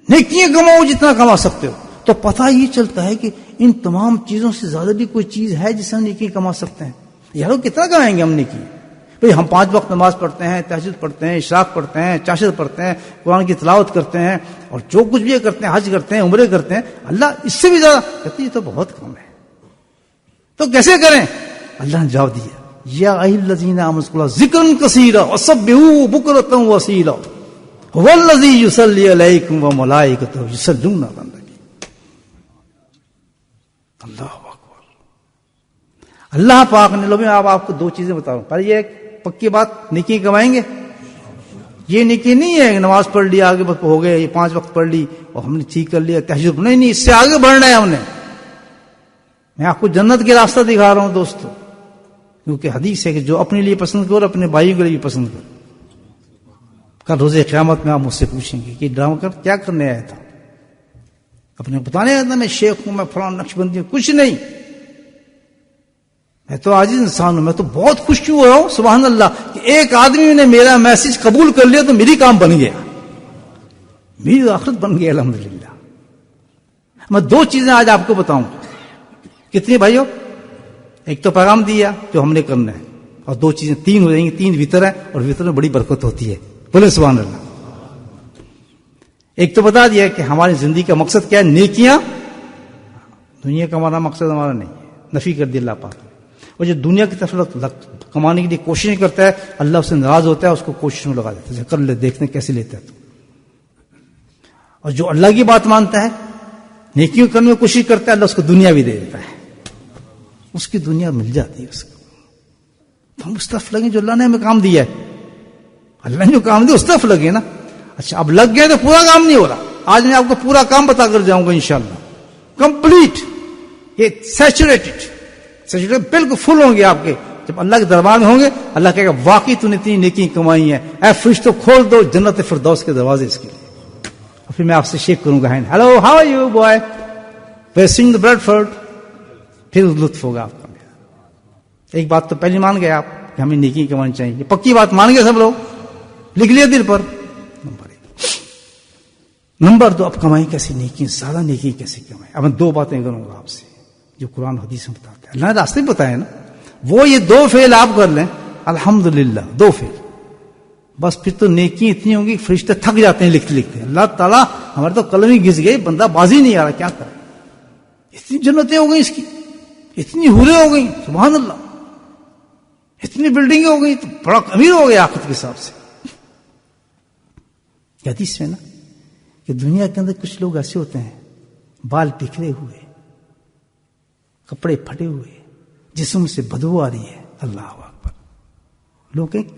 نیکیاں کماؤ جتنا کما سکتے ہو. تو پتہ یہ چلتا ہے کہ ان تمام چیزوں سے زیادہ بھی کوئی چیز ہے جس سے ہم نیکی کما سکتے ہیں. یارو کتنا کمائیں گے ہم نیکی؟ بھئی ہم 5 وقت نماز پڑھتے ہیں، تہجد پڑھتے ہیں، اشراق پڑھتے ہیں، چاشر پڑھتے ہیں، قرآن کی تلاوت کرتے ہیں، اور جو کچھ بھی کرتے ہیں، حج کرتے ہیں، عمرے کرتے ہیں. اللہ اس سے بھی زیادہ کہتے یہ تو بہت کم ہے. تو کیسے کریں؟ اللہ نے جواب دیا، یا ایھا الذین آمنوا اذکروا ذکرا کثیرا وسبحوہ بکرۃ واصیلا هو الذی یصلی علیکم وملائکۃ یصلون علی النبی. اللہ اکبر. اللہ پاک نے لوگوں میں آپ کو 2 چیزیں بتا رہا ہوں. پہلے یہ پکی بات، نیکی کمائیں گے. یہ نیکی نہیں ہے نماز پڑھ لی آگے ہو گئے، یہ 5 وقت پڑھ لی اور ہم نے ٹھیک کر لیا تہجد. نہیں، اس سے آگے بڑھنا ہے ہم نے. میں آپ کو جنت کے راستہ دکھا رہا ہوں دوستو، کیونکہ حدیث ہے کہ جو اپنے لیے پسند کرو اپنے بھائیوں کے لیے بھی پسند کرو. کل روز قیامت میں آپ مجھ سے پوچھیں گے کہ ڈرامہ کر کیا کرنے آیا تھا؟ اپنے بتانے آیا تھا میں شیخ ہوں، میں فلاں نقشبندی ہوں. کچھ نہیں، میں تو عاجز انسان ہوں. میں تو بہت خوش ہوا ہوں سبحان اللہ کہ ایک آدمی نے میرا میسج قبول کر لیا تو میری کام بن گیا، میری آخرت بن گئی الحمدللہ. میں 2 چیزیں آج آپ کو بتاؤں. کتنی بھائیو؟ ایک تو پیغام دیا جو ہم نے کرنا ہے، اور 2 چیزیں 3 ہو جائیں گی. 3 وطر ہے اور وطر میں بڑی برکت ہوتی ہے. بولے سبحان اللہ. ایک تو بتا دیا کہ ہماری زندگی کا مقصد کیا ہے، نیکیاں. دنیا کا ہمارا مقصد ہمارا نہیں ہے، نفی کر دی اللہ پاک. اور جو دنیا کی طرف کمانے کے لیے کوشش کرتا ہے اللہ اس سے ناراض ہوتا ہے، اس کو کوشش میں لگا دیتا ہے، کر لے دیکھنے کیسے لیتا ہے تو. اور جو اللہ کی بات مانتا ہے، نیکیوں کرنے میں کوشش کرتا ہے، اللہ اس کو دنیا بھی دے دیتا ہے، اس کی دنیا مل جاتی ہے اس کو. تو ہم اس طرف لگیں جو اللہ نے ہمیں کام دیا ہے. اللہ نے جو کام دیا اس طرف لگے نا. اچھا اب لگ گئے تو پورا کام نہیں ہو رہا. آج میں آپ کو پورا کام بتا کر جاؤں گا انشاءاللہ، کمپلیٹ. یہ سیچوریٹڈ بالکل فل ہوں گے آپ کے. جب اللہ کے دربار میں ہوں گے اللہ کہے گا واقعی تو نے اتنی نیکی کمائی ہیں، اے فرشتوں کھول دو جنت فردوس کے دروازے اس کے لیے. اور پھر میں آپ سے شیک کروں گا hand, hello how are you boy, wasting the Bradford. پھر لطف ہوگا آپ کا. ایک بات تو پہلی مان گئے آپ کہ ہمیں نیکی کمانی چاہیے، یہ پکی بات مان گئے سب لوگ، لکھ لیا دل پر. نمبر 2 اب کمائیں کیسی نیکی، زیادہ نیکی کیسے کمائیں. اب میں 2 باتیں کروں گا آپ سے جو قرآن حدیث میں بتاتے ہیں. اللہ نے راستے بتائے نا، وہ یہ 2 فعل آپ کر لیں الحمدللہ. 2 فعل بس، پھر تو نیکی اتنی ہوگی فرشتے تھک جاتے ہیں لکھتے لکھتے. اللہ تعالیٰ ہمارے تو قلم ہی گھس گئی، بندہ بازی نہیں آ رہا، کیا کرے. اتنی جنتیں ہو گئی اس کی، اتنی حوریں ہو گئی سبحان اللہ، اتنی بلڈنگیں ہو گئی، تو بڑا امیر ہو گیا آخرت کے حساب سے. حدیث میں نا کہ دنیا کے اندر کچھ لوگ ایسے ہوتے ہیں، بال بکھرے ہوئے، کپڑے پھٹے ہوئے، جسم سے بدبو آ رہی ہے، اللہ اکبر، لوگ کہیں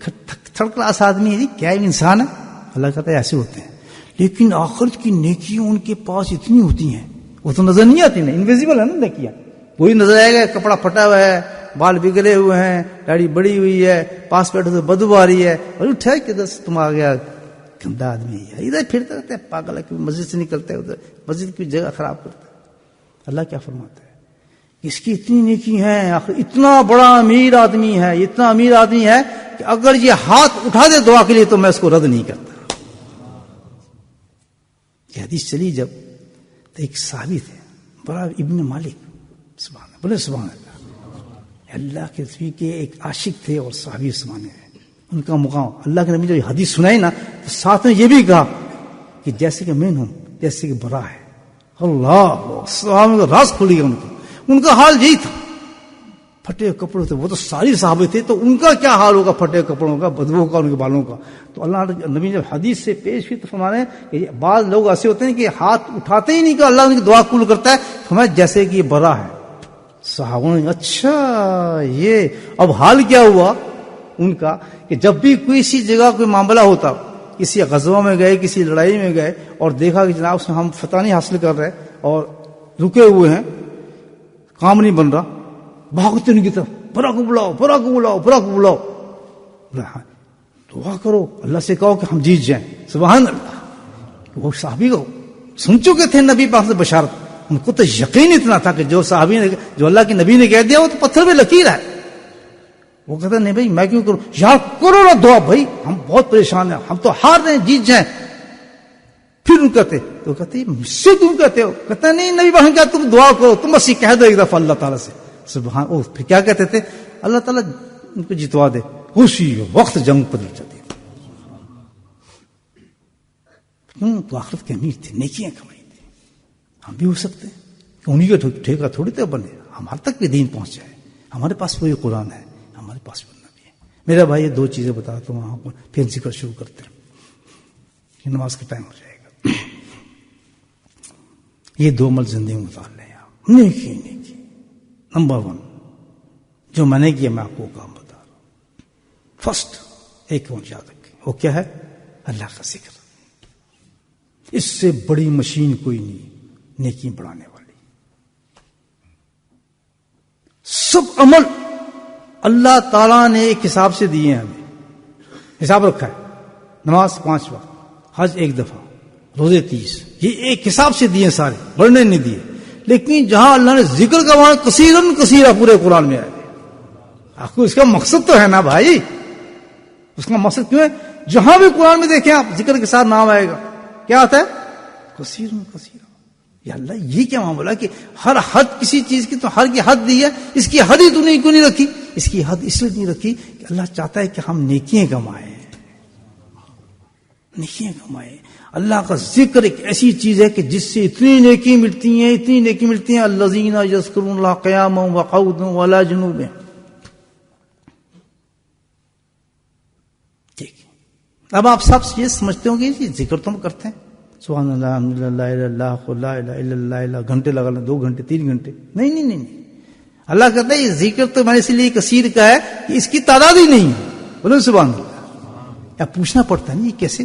تھرڈ کلاس آدمی ہے، کیا انسان ہے؟ اللہ کہتا ہے ایسے ہوتے ہیں، لیکن آخرت کی نیکیاں ان کے پاس اتنی ہوتی ہیں، وہ تو نظر نہیں آتی نا، انویزیبل ہے نا نیکیاں، وہی نظر آئے گا کپڑا پھٹا ہوا ہے، بال بگڑے ہوئے ہیں، داڑھی بڑی ہوئی ہے، پاس بیٹھے تو بدبو آ رہی ہے، اور اٹھا کہ دس تم آ گیا گندا آدمی ہے، ادھر پھرتے رہتے ہیں پاگل ہے، مسجد سے نکلتے ہیں ادھر مسجد کی جگہ خراب کرتے ہیں۔ اللہ کیا فرماتا ہے؟ اس کی اتنی نیکی ہے، اتنا بڑا امیر آدمی ہے، اتنا امیر آدمی ہے کہ اگر یہ ہاتھ اٹھا دے دعا کے لیے تو میں اس کو رد نہیں کرتا۔ یہ حدیث چلی جب تو ایک صحابی تھے بڑا ابن مالک، سبحان اللہ، بولے سبحان اللہ، اللہ کے نبی کے ایک عاشق تھے اور صحابی زمانے میں ان کا مقام، اللہ کے نبی جب حدیث سنائی نا تو ساتھ میں یہ بھی کہا کہ جیسے کہ میں ہوں جیسے کہ برا ہے، اللہ صحابہ کا راز کھل گیا ان کا حال یہی تھا، پھٹے کپڑوں تھے، وہ تو ساری صحابے تھے، تو ان کا کیا حال ہوگا پھٹے کپڑوں کا، بدبو کا، ان کے بالوں کا۔ تو اللہ نبی جب حدیث سے پیش ہوئی تو فرمانے کہ بعض لوگ ایسے ہوتے ہیں کہ ہاتھ اٹھاتے ہی نہیں کہ اللہ ان کی دعا قبول کرتا ہے، فرمایا جیسے کہ یہ برا ہے۔ صحابوں نے اچھا یہ اب حال کیا ہوا ان کا کہ جب بھی کسی جگہ کوئی معاملہ ہوتا، کسی غزوہ میں گئے، کسی لڑائی میں گئے اور دیکھا کہ جناب اس میں ہم فتح نہیں حاصل کر رہے اور رکے ہوئے ہیں، کام نہیں بن رہا، بھاگتے ان کی طرف، برا کو بلاؤ، برا کو بلاؤ، برا کو بلاؤ، دعا کرو، اللہ سے کہو کہ ہم جیت جائیں، سبحان اللہ۔ وہ صحابی کو سن چکے تھے نبی پاک سے بشارت، ان کو تو یقین اتنا تھا کہ جو صحابی نے، جو اللہ کے نبی نے کہہ دیا وہ تو پتھر پہ لکیر ہے۔ وہ کہتا نہیں بھائی میں کیوں کروں، یار کرو نا دعا، بھائی ہم بہت پریشان ہیں، ہم تو ہار رہے ہیں، جیت جائیں۔ پھر ان کہتے تو کہتے مجھ سے تم کہتے ہو، کہتا نہیں نبی پاک کیا تم دعا کرو، تم بس یہ کہہ دو ایک دفعہ اللہ تعالیٰ سے، سبحان۔ او پھر کیا کہتے تھے؟ اللہ تعالیٰ ان کو جتوا دے، اسی وقت جنگ بدل جاتی۔ تو آخرت کے امیر تھے، نیکیاں کمائی تھی، ہم بھی ہو سکتے ہیں کہ انہیں کا ٹھیکہ تھوڑی تو بنے، ہمارے تک بھی دین پہنچ جائے، ہمارے پاس بھی قرآن ہے، ہمارے پاس بھی نبی ہے۔ میرا بھائی یہ دو چیزیں بتاتا ہوں آپ کو، پھر ذکر شروع کرتے ہیں کہ نماز کا ٹائم ہو جائے گا۔ یہ دو عمل زندگی میں اتار لیں آپ، نیکی نیکی۔ نمبر 1 جو میں نے کیا میں آپ کو کام بتا رہا ہوں، فرسٹ ایک اور یاد رکھیں، وہ کیا ہے؟ اللہ کا ذکر۔ اس سے بڑی مشین کوئی نہیں نیکی بڑھانے والی۔ سب عمل اللہ تعالیٰ نے ایک حساب سے دیے ہیں، ہمیں حساب رکھا ہے، نماز 5 وقت، حج 1 دفعہ، روزے 30، یہ ایک حساب سے دیے سارے، بڑھنے نہیں دیے۔ لیکن جہاں اللہ نے ذکر کا وہاں کثیرن کثیرہ پورے قرآن میں آئے، آپ کو اس کا مقصد تو ہے نا بھائی، اس کا مقصد کیوں ہے؟ جہاں بھی قرآن میں دیکھیں آپ ذکر کے ساتھ نام آئے گا، کیا آتا ہے؟ کثیرن کثیرہ۔ یا اللہ یہ کیا معاملہ کہ ہر حد کسی چیز کی تو ہر کی حد دی ہے، اس کی حد ہی تو نہیں کیوں نہیں رکھی؟ اس کی حد اس لیے نہیں رکھی کہ اللہ چاہتا ہے کہ ہم نیکیاں کمائیں، نیکیاں کمائیں۔ اللہ کا ذکر ایک ایسی چیز ہے کہ جس سے اتنی نیکی ملتی ہیں، اتنی نیکی ملتی ہیں، الذین یذکرون اللہ قیاما وقعودا وعلی جنوبہم۔ ٹھیک، اب آپ سب یہ سمجھتے ہوں گے کہ ذکر تو ہم کرتے ہیں، سبحان اللہ، الحمد للہ، لا الہ الا اللہ، لا الہ الا اللہ، گھنٹے لگا لیں، 2 گھنٹے 3 گھنٹے، نہیں نہیں نہیں نہیں۔ اللہ کہتا ہے یہ ذکر تو میں نے اس لیے کثیر کا ہے کہ اس کی تعداد ہی نہیں ہے، بولے سبحان اللہ۔ یا پوچھنا پڑتا ہے یہ کیسے؟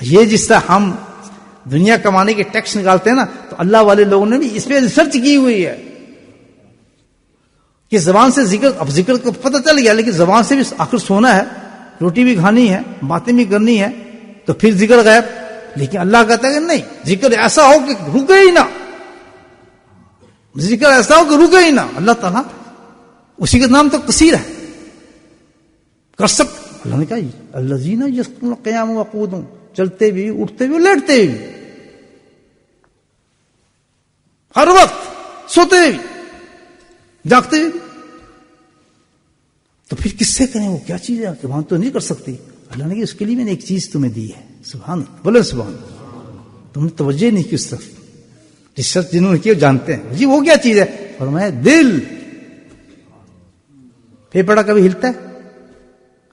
یہ جس طرح ہم دنیا کمانے کے ٹیکس نکالتے ہیں نا، تو اللہ والے لوگوں نے بھی اس پہ ریسرچ کی ہوئی ہے کہ زبان سے ذکر، اب ذکر کو پتہ چل گیا، لیکن زبان سے بھی آخر سونا ہے، روٹی بھی کھانی ہے، باتیں بھی کرنی ہے، تو پھر ذکر غائب۔ لیکن اللہ کہتا ہے کہ نہیں، ذکر ایسا ہو کہ رکے ہی نہ، ذکر ایسا ہو کہ رکے ہی نہ۔ اللہ تعالیٰ اسی کا نام تو کثیر ہے، کر سکتے۔ اللہ نے کہا الذین یذکرون قیاما وقعودا، چلتے بھی، اٹھتے بھی، لیٹتے بھی، ہر وقت سوتے بھی، جاگتے بھی۔ تو پھر کس سے کریں؟ وہ کیا چیز ہے کہ وہاں تو نہیں کر سکتی؟ اللہ نے کہ اس کے لیے میں نے ایک چیز تمہیں دی ہے، سبحان اللہ، بولے سبحان اللہ۔ تم نے توجہ نہیں کی اس طرف، ریسرچ جنہوں نے کی جانتے ہیں جی وہ کیا چیز ہے، فرمایا دل۔ پھیپڑا کبھی ہلتا ہے،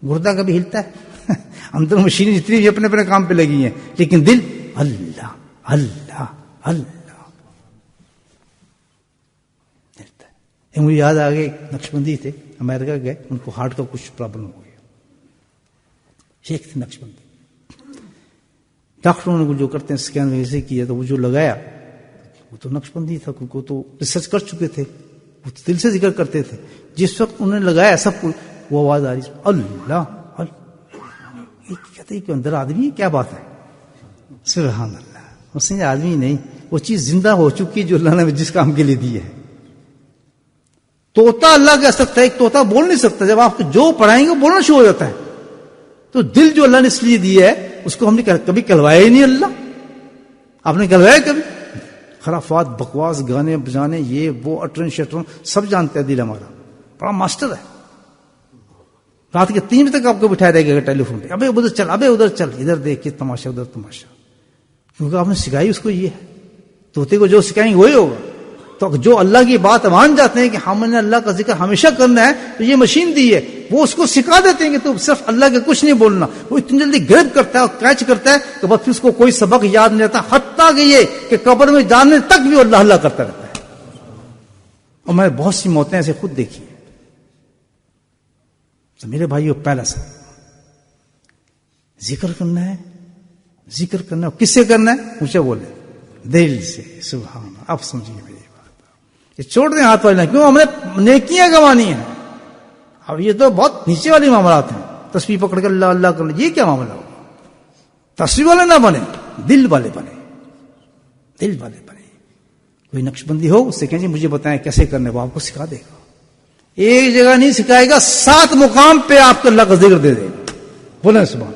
گردہ کبھی ہلتا ہے، اندر مشینیں جتنی بھی اپنے اپنے کام پہ لگی ہیں، لیکن دل اللہ اللہ اللہ ملتا ہے. مجھے یاد آ گیا ایک نقشبندی تھے, امریکہ گئے, ان کو ہارٹ کا کچھ پرابلم ہو گیا, شیخ تھے نقشبندی. ڈاکٹروں نے جو کرتے ہیں اسکین ویسے کیا تو وہ جو لگایا وہ تو نقشبندی تھا, کیونکہ وہ تو ریسرچ کر چکے تھے, وہ دل سے ذکر کرتے تھے. جس وقت انہوں نے لگایا سب کچھ, وہ آواز آ رہی اللہ اللہ, کہتے کہ اندر آدمی کیا بات ہے, سبحان اللہ. اس نے آدمی نہیں, وہ چیز زندہ ہو چکی جو اللہ نے جس کام کے لیے دی ہے. طوطا اللہ کہہ سکتا ہے, ایک طوطا بول نہیں سکتا. جب آپ جو پڑھائیں گے وہ بولنا شروع ہو جاتا ہے. تو دل جو اللہ نے اس لیے دی ہے اس کو ہم نے کبھی کلوایا ہی نہیں. اللہ آپ نے کلوایا کبھی؟ خرافات, بکواس, گانے بجانے, یہ وہ اٹرن شٹرن سب جانتے ہیں. دل ہمارا بڑا ماسٹر ہے. رات کے 3 بجے تک آپ کو بٹھایا رہے گا ٹیلی فون پہ, ابے ادھر چل, ابے ادھر چل, ادھر دیکھ یہ تماشا, ادھر تماشا, کیونکہ آپ نے سکھائی اس کو یہ ہے. طوطے کو جو سکھائیں گے وہی ہوگا. تو جو اللہ کی بات مان جاتے ہیں کہ ہم نے اللہ کا ذکر ہمیشہ کرنا ہے, تو یہ مشین دی ہے, وہ اس کو سکھا دیتے ہیں کہ تو صرف اللہ کے کچھ نہیں بولنا. وہ اتنی جلدی گرب کرتا ہے اور کیچ کرتا ہے کہ بس پھر اس کو کوئی سبق یاد نہیں رہتا, حتیٰ کہ یہ کہ قبر میں جانے تک بھی اللہ اللہ کرتا رہتا ہے. اور میں نے بہت سی موتیں ایسے خود دیکھی ہیں. تو میرے بھائیو, پہلا سا ذکر کرنا ہے, ذکر کرنا ہے. کس سے کرنا ہے؟ مجھے بولے دل سے. سبحان اللہ. اب سمجھیے میری بات. یہ چھوڑ دیں ہاتھ والے, کیوں ہم نے نیکیاں گوانی ہیں. اب یہ تو بہت نیچے والی معاملات ہیں. تسبیح پکڑ کر اللہ اللہ کر, یہ کیا معاملہ ہوگا؟ تسبیح والے نہ بنے, دل والے بنے, دل والے بنے. کوئی نقش بندی ہو اس سے کہیں مجھے بتائیں کیسے کرنے, وہ آپ کو سکھا دے گا. ایک جگہ نہیں سکھائے گا, 7 مقام پہ آپ کو اللہ کا ذکر دے دے گا. بولیں سبحان.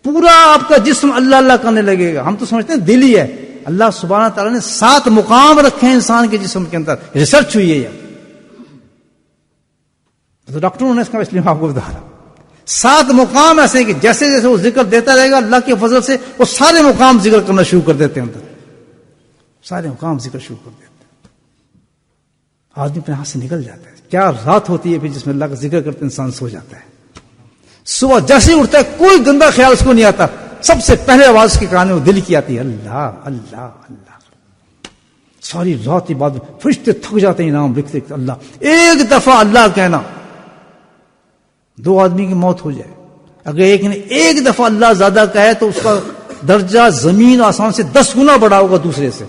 پورا آپ کا جسم اللہ اللہ کرنے لگے گا. ہم تو سمجھتے ہیں دل ہی ہے. اللہ سبحانہ تعالیٰ نے 7 مقام رکھے ہیں انسان کے جسم کے اندر, ریسرچ ہوئی ہے. تو ڈاکٹروں نے اس کا, اس لیے میں آپ کو بتا رہا ہوں. 7 مقام ایسے کہ جیسے جیسے وہ ذکر دیتا رہے گا اللہ کے فضل سے وہ سارے مقام ذکر کرنا شروع کر دیتے ہیں. اندر سارے مقام ذکر شروع کر دیتے ہیں. آدمی اپنے ہاتھ سے نکل جاتا ہے. کیا رات ہوتی ہے پھر جس میں اللہ کا ذکر کرتے انسان سو جاتا ہے. صبح جیسے ہی اٹھتا ہے کوئی گندا خیال اس کو نہیں آتا. سب سے پہلے آواز کے کان میں دل کی آتی ہے اللہ اللہ اللہ. ساری رات عبادت, فرشتے تھک جاتے ہیں نام لکھتے اللہ. ایک دفعہ اللہ کہنا, 2 آدمی کی موت ہو جائے. اگر ایک نے ایک دفعہ اللہ زیادہ کہے تو اس کا درجہ زمین آسمان سے 10 گنا بڑا ہوگا دوسرے سے.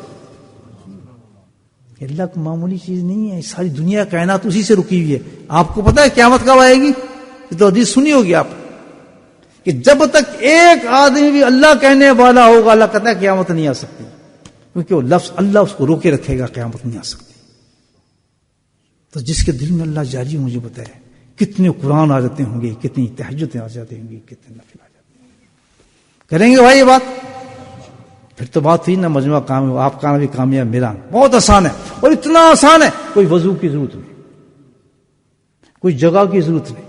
اللہ کو معمولی چیز نہیں ہے. ساری دنیا کائنات اسی سے رکی ہوئی ہے. آپ کو پتا ہے قیامت کب آئے گی؟ یہ تو حدیث سنی ہوگی آپ کہ جب تک ایک آدمی بھی اللہ کہنے والا ہوگا, اللہ کہتا ہے قیامت نہیں آ سکتی, کیونکہ وہ لفظ اللہ اس کو روکے رکھے گا, قیامت نہیں آ سکتی. تو جس کے دل میں اللہ جاری, مجھے بتائے کتنے قرآن آ جاتے ہوں گے, کتنی تہجدیں آ جاتے ہوں گے, کتنے نفل آ جاتے ہوں گے. کریں گے بھائی یہ بات؟ پھر تو بات ہوئی نا مجموعہ کام, آپ کا بھی کامیاب, میرا بہت آسان ہے. اور اتنا آسان ہے, کوئی وضو کی ضرورت نہیں, کوئی جگہ کی ضرورت نہیں,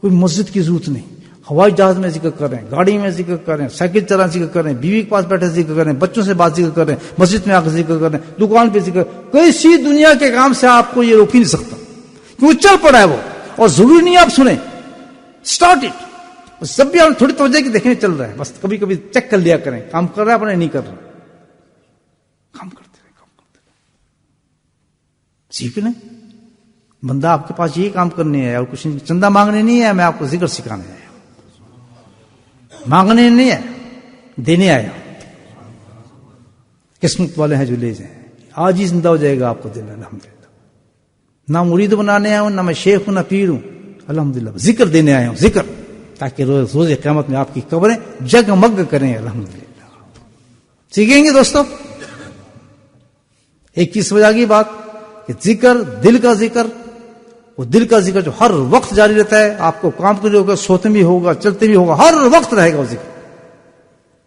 کوئی مسجد کی ضرورت نہیں. ہوائی جہاز میں ذکر کر رہے ہیں, گاڑی میں ذکر کر رہے ہیں, سائیکل چلا ذکر کر رہے ہیں, بیوی کے پاس بیٹھے ذکر کر رہے ہیں, بچوں سے بات ذکر کر رہے ہیں, مسجد میں آ کر ذکر کر رہے ہیں, دکان پہ ذکر. کسی دنیا کے کام سے آپ کو یہ روک ہی نہیں سکتا, کیونکہ چل پڑا ہے وہ. اور ضروری نہیں آپ سنیں, اسٹارٹ اٹ. سب بھی آپ تھوڑی توجہ کی دیکھنے چل رہا ہے, بس کبھی کبھی چیک کر لیا کریں, کام کر رہا ہے اپنے نہیں کر رہا, کام کرتے رہے, کام کرتے رہے. سیکھ لیں. بندہ آپ کے پاس یہی کام کرنے ہے اور کچھ نہیں, چندہ مانگنے نہیں ہے, میں آپ کو ذکر سکھانے آیا, مانگنے نہیں ہے, دینے آیا. قسمت والے ہیں جو لے جائیں. آج ہی زندہ ہو جائے گا آپ کو دل. الحمدللہ. نہ مرید بنانے آیا ہوں, نہ میں شیخ ہوں, نہ پیر ہوں. الحمدللہ ذکر دینے آیا ہوں, ذکر, تاکہ روز قیامت میں آپ کی قبریں جگمگ کریں. الحمدللہ. سیکھیں گے دوستوں. ایک چیز سمجھ آ گئی بات کہ ذکر, دل کا ذکر, وہ دل کا ذکر جو ہر وقت جاری رہتا ہے. آپ کو کام کرنے ہوگا, سوتے بھی ہوگا, چلتے بھی ہوگا, ہر وقت رہے گا وہ ذکر.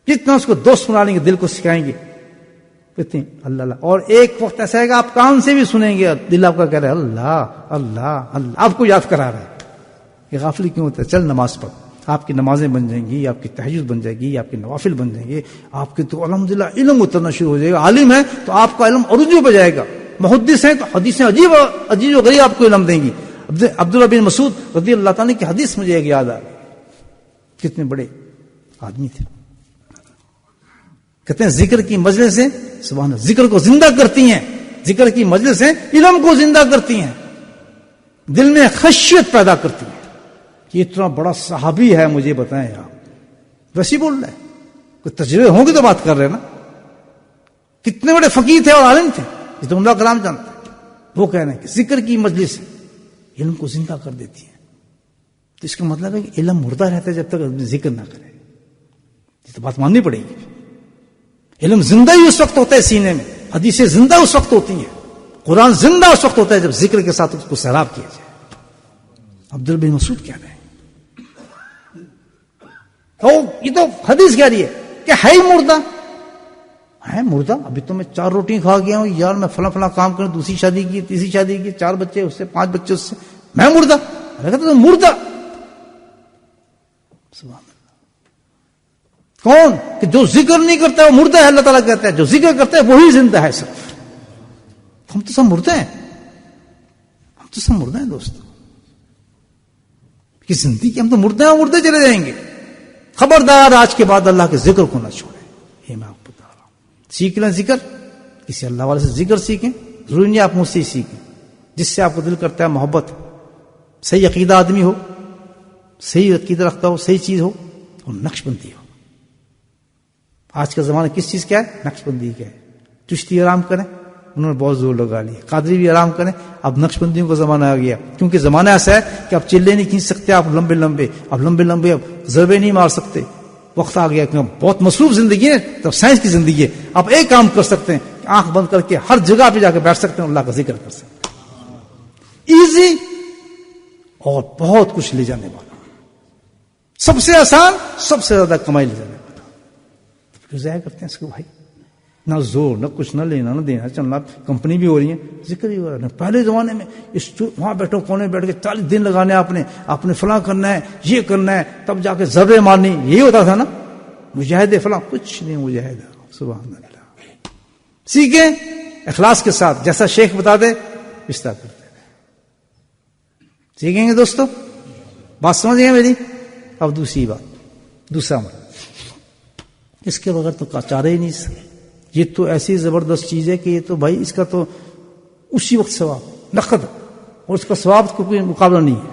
جتنا اس کو دوست بنا لیں گے, دل کو سکھائیں گے, اتنی اللہ اللہ. اور ایک وقت ایسا ہے کہ آپ کان سے بھی سنیں گے, دل آپ کا کہہ رہا ہے اللہ اللہ اللہ, آپ کو یاد کرا رہا ہے. یہ غافلی کیوں ہوتا ہے؟ چل نماز پڑھ. آپ کی نمازیں بن جائیں گی, آپ کی تہجد بن جائے گی, آپ کے نوافل بن جائیں گے, آپ کے تو الحمدللہ علم اترنا شروع ہو جائے گا. عالم ہے تو آپ کا علم عروج پہ جائے گا. محدث ہیں تو حدیثیں عجیب و غریب آپ کو علم دیں گی. عبداللہ بن مسعود رضی اللہ تعالیٰ کی حدیث مجھے ایک یاد آ گئی. کتنے بڑے آدمی تھے. کہتے ہیں ذکر کی مجلسیں سبحان اللہ ذکر کو زندہ کرتی ہیں، ذکر کی مجلسیں علم کو زندہ کرتی ہیں، دل میں خشیت پیدا کرتی ہیں. یہ اتنا بڑا صحابی ہے، مجھے بتائیں آپ، ویسے بول رہے ہیں، کوئی تجربے ہوں گے تو بات کر رہے ہیں نا. کتنے بڑے فقیر تھے اور عالم تھے، یہ تو عمرہ کلام جانتے ہیں. وہ کہہ رہے ہیں کہ ذکر کی مجلس علم کو زندہ کر دیتی ہے. تو اس کا مطلب ہے کہ علم مردہ رہتا ہے جب تک ذکر نہ کرے. یہ تو بات ماننی پڑے گی. علم زندہ ہی اس وقت ہوتا ہے سینے میں، حدیثیں زندہ اس وقت ہوتی ہیں، قرآن زندہ اس وقت ہوتا ہے جب ذکر کے ساتھ اس کو سیراب کیا جائے. عبداللہ بن مسعود کہہ رہے ہیں یہ تو حدیث کہہ رہی ہے کہ ہے مردہ، ہے مردہ. ابھی تو میں 4 روٹی کھا گیا ہوں یار، میں فلاں فلاں کام کروں، دوسری شادی کی، تیسری شادی کی، 4 بچے اس سے، 5 بچے اس سے، میں مردہ. کہتا تو مردہ سبحان اللہ. کون کہ جو ذکر نہیں کرتا ہے وہ مردہ ہے. اللہ تعالیٰ کہتا ہے جو ذکر کرتا ہے وہی زندہ ہے. صرف ہم تو سب مردہ ہیں، ہم تو سب مردہ ہیں دوستو. کہ زندگی ہم تو مردے ہیں، مردے چلے جائیں گے. خبردار آج کے بعد اللہ کے ذکر کو نہ چھوڑیں. یہ میں آپ کو بتا رہا ہوں. سیکھ لیں ذکر، کسی اللہ والے سے ذکر سیکھیں. ضروری نہیں آپ مجھ سے ہی سیکھیں، جس سے آپ کو دل کرتا ہے محبت، صحیح عقیدہ آدمی ہو، صحیح عقیدہ رکھتا ہو، صحیح چیز ہو، اور نقش بندی ہو. آج کا زمانہ کس چیز کیا ہے؟ نقش بندی کا ہے. چشتی آرام کریں، انہوں نے بہت زور لگا لیا. قادری بھی آرام کریں. اب نقش بندیوں کا زمانہ آ گیا، کیونکہ زمانہ ایسا ہے کہ آپ چلے نہیں کھینچ سکتے، آپ لمبے لمبے اب ضربے نہیں مار سکتے. وقت آ گیا کہ بہت مصروف زندگی ہے، تب سائنس کی زندگی ہے. آپ ایک کام کر سکتے ہیں کہ آنکھ بند کر کے ہر جگہ پہ جا کے بیٹھ سکتے ہیں، اللہ کا ذکر کر سکتے ہیں. ایزی اور بہت کچھ لے جانے والا، سب سے آسان، سب سے زیادہ کمائی لے جانے والا. کیوں ضائع کرتے ہیں اس کو بھائی؟ نہ زور، نہ کچھ، نہ لینا نہ دینا. چلنا کمپنی بھی ہو رہی ہے، ذکر بھی ہو رہا ہے. پہلے زمانے میں وہاں بیٹھو کونے بیٹھ کے 40 دن لگانے آپ نے فلاں کرنا ہے، یہ کرنا ہے، تب جا کے ضربے مارنی. یہی ہوتا تھا نا، مجاہدے فلاں. کچھ نہیں مجاہدہ. سبحان اللہ. سیکھیں اخلاص کے ساتھ، جیسا شیخ بتا دے اس طرح کرتے رہے. سیکھیں گے دوستو؟ بات سمجھ گئے میری؟ اب دوسری بات، دوسرا مرد، اس کے بغیر تو چارہ ہی نہیں. یہ تو ایسی زبردست چیز ہے کہ یہ تو بھائی اس کا تو اسی وقت ثواب نقد، اور اس کا ثواب کو کوئی مقابلہ نہیں ہے.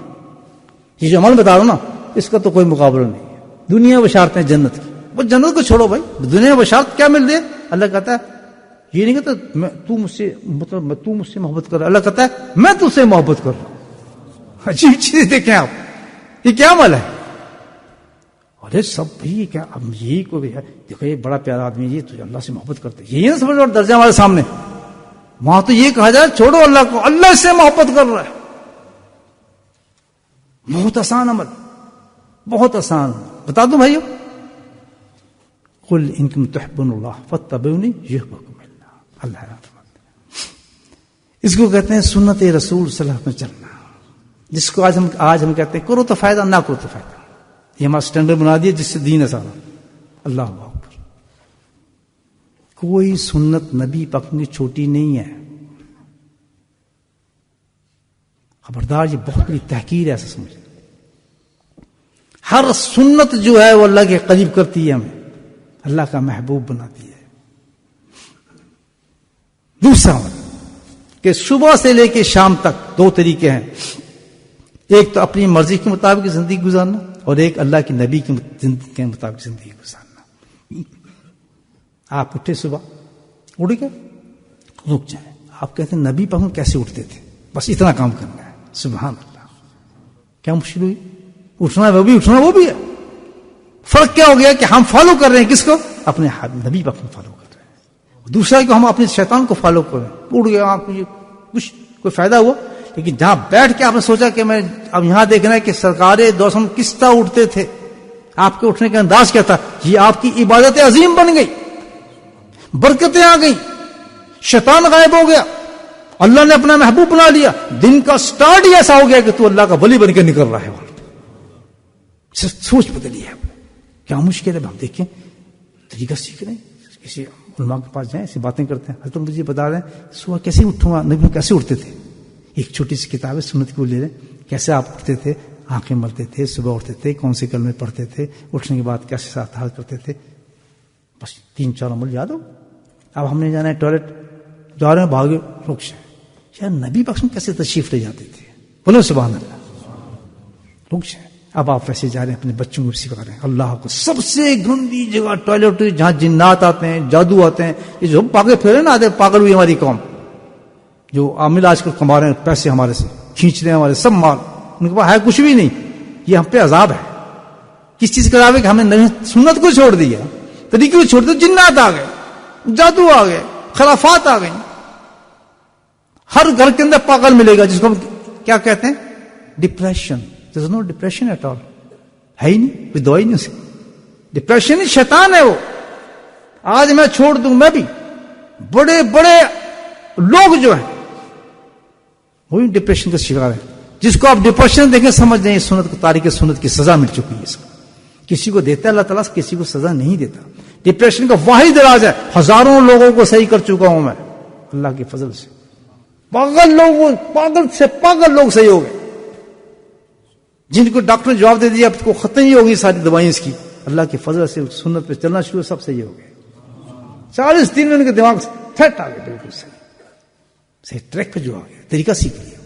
یہ جو عمل بتا رہا ہوں نا، اس کا تو کوئی مقابلہ نہیں ہے. دنیا بشارتیں جنت کی، وہ جنت کو چھوڑو بھائی، دنیا بشارت کیا مل رہی ہے؟ اللہ کہتا ہے یہ نہیں کہتا تو مجھ سے محبت کر رہا. اللہ کہتا ہے میں تجھ سے محبت کر رہا ہوں. عجیب چیز دیکھیں آپ، یہ کیا عمل ہے؟ ارے سب بھائی کیا، اب یہی کو بھی ہے، دیکھو یہ بڑا پیارا آدمی، یہ تو اللہ سے محبت کرتے، یہی نا سمجھ اور درجہ ہمارے سامنے. وہاں تو یہ کہا جائے چھوڑو اللہ کو، اللہ سے محبت کر رہا ہے. بہت آسان عمل، بہت آسان. بتا دوں بھائیو، قل ان کنتم تحبون اللہ فاتبعونی یحببکم اللہ. اللہ اس کو کہتے ہیں سنت رسول صلی اللہ علیہ وسلم چلنا، جس کو آج ہم کہتے ہیں کرو تو فائدہ، نہ کرو تو فائدہ. یہ ہمارا سٹینڈرڈ بنا دیا جس سے دین ہے سارا. اللہ اکبر. کوئی سنت نبی پاک کی چھوٹی نہیں ہے. خبردار، یہ بہت بڑی تحقیر ہے، ایسا سمجھ. ہر سنت جو ہے وہ اللہ کے قریب کرتی ہے، ہمیں اللہ کا محبوب بناتی ہے. دوسرا کہ صبح سے لے کے شام تک 2 طریقے ہیں. ایک تو اپنی مرضی کے مطابق زندگی گزارنا، اور ایک اللہ کے نبی کی زندگی کے مطابق زندگی گزارنا. آپ اٹھے صبح، اٹھ گئے، رک جائیں. آپ کہتے ہیں نبی پاک کیسے اٹھتے تھے؟ بس اتنا کام کرنا ہے. سبحان اللہ، کیا مشکل ہوئی؟ اٹھنا وہ بھی ہے. فرق کیا ہو گیا کہ ہم فالو کر رہے ہیں کس کو؟ اپنے نبی پاک کو فالو کر رہے ہیں. دوسرا کہ ہم اپنے شیطان کو فالو کر رہے ہیں. اٹھ گیا آپ کو کچھ کوئی فائدہ ہوا؟ لیکن جہاں بیٹھ کے آپ نے سوچا کہ میں اب یہاں دیکھنا ہے کہ سرکار دوسم کس طرح اٹھتے تھے، آپ کے اٹھنے کا انداز کیا تھا، یہ آپ کی عبادت عظیم بن گئی، برکتیں آ گئی، شیطان غائب ہو گیا، اللہ نے اپنا محبوب بنا لیا. دن کا سٹارٹ ہی ایسا ہو گیا کہ تو اللہ کا ولی بن کے نکل رہا ہے. سوچ بدلی ہے. کیا مشکل ہے؟ ہم دیکھیں طریقہ سیکھ رہے ہیں، کسی علماء کے پاس جائیں، ایسی باتیں کرتے ہیں. حضرت مجھے بتا رہے ہیں صبح کیسے اٹھوں گا، نبی کیسے اٹھتے تھے. ایک چھوٹی سی کتاب ہے سنت کو لے لیں، کیسے آپ اٹھتے تھے، آنکھیں ملتے تھے، صبح اٹھتے تھے، کون سے کلمے پڑھتے تھے، اٹھنے کے بعد کیسے ساتھ حال کرتے تھے. بس 3-4 عمل یاد ہو. اب ہم نے جانا ہے ٹوائلٹ، جا رہے ہیں، بھاگے، رک جائیں. یار نبی پاک کیسے تشریف لے جاتے تھے، بولو سبحان اللہ. رک جائیں. اب آپ ویسے جا رہے ہیں، اپنے بچوں کو بھی سکھا رہے ہیں اللہ کو. سب سے گندی جگہ ٹوائلٹ، جہاں جنات آتے ہیں، جادو آتے ہیں. یہ جو پاگل پھیرے نا، آتے پاگل ہوئی ہماری قوم، جو عامل آج کل کما رہے ہیں پیسے ہمارے سے، کھینچ رہے ہیں ہمارے سب مال. ان کے پاس ہے کچھ بھی نہیں. یہ ہم پہ عذاب ہے. کس چیز کا عذاب ہے کہ ہم نے سنت کو چھوڑ دیا، طریقے کو چھوڑ دیا. جنات آ گئے، جادو آ گئے، خرافات آ گئی. ہر گھر کے اندر پاگل ملے گا، جس کو ہم کیا کہتے ہیں، depression. There is no depression at all. ہے ہی نہیں، کوئی دوا ہی نہیں اسے. ڈپریشن ہی شیطان ہے وہ. آج میں چھوڑ دوں، میں بھی بڑے بڑے لوگ جو ہیں وہی ڈپریشن کا شکار ہے. جس کو آپ ڈپریشن دیکھیں سمجھ جائیں سنت کو، تاریخ سنت کی سزا مل چکی ہے. اس کو کسی کو دیتا ہے اللہ تعالیٰ، کسی کو سزا نہیں دیتا. ڈپریشن کا واحد علاج ہے. ہزاروں لوگوں کو صحیح کر چکا ہوں میں اللہ کے فضل سے. پاگل لوگ، پاگل سے پاگل لوگ صحیح ہو گئے، جن کو ڈاکٹر نے جواب دے دیا اب کو ختم ہی ہوگی ساری دوائیں اس کی. اللہ کے فضل سے سنت پہ چلنا شروع، سب صحیح ہو گئے. 40 دن میں ان کے دماغ سیٹ آ گئے، بالکل صحیح ٹریک پہ جو آ گیا، طریقہ سیکھ لیا.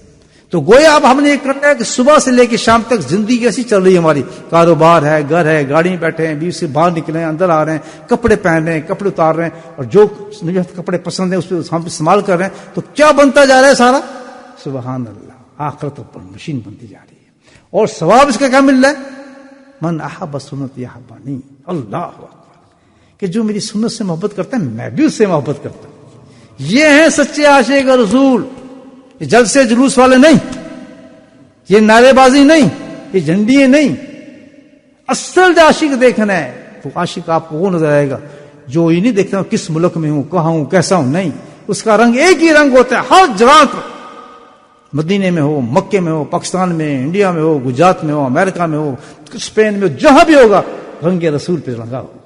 تو گویا اب ہم نے یہ کرنا ہے کہ صبح سے لے کے شام تک زندگی کیسی چل رہی ہے ہماری. کاروبار ہے، گھر ہے، گاڑی میں بیٹھے ہیں، بیوی سے باہر نکلے ہیں، اندر آ رہے ہیں، کپڑے پہن رہے ہیں، کپڑے اتار رہے ہیں، اور جو کپڑے پسند ہیں اس پہ ہم استعمال کر رہے ہیں. تو کیا بنتا جا رہا ہے سارا؟ سبحان اللہ، آخرت پر مشین بنتی جا رہی ہے. اور ثواب اس کا کیا مل رہا ہے؟ من احب سنت یحبنی. اللہ اکبر، کہ جو میری سنت سے محبت کرتا ہے میں بھی اس سے محبت کرتا ہوں. یہ ہیں سچے عاشق رسول. یہ جلسے جلوس والے نہیں، یہ نعرے بازی نہیں، یہ جھنڈیاں نہیں. اصل عاشق دیکھنا ہے تو عاشق آپ کو وہ نظر آئے گا جو یہ نہیں دیکھتا ہوں کس ملک میں ہوں، کہاں ہوں، کیسا ہوں. نہیں، اس کا رنگ ایک ہی رنگ ہوتا ہے ہر جگہ پر. مدینے میں ہو، مکے میں ہو، پاکستان میں، انڈیا میں ہو، گجرات میں ہو، امریکہ میں ہو، اسپین میں ہو، جہاں بھی ہوگا رنگ رسول پہ رنگا ہوگا.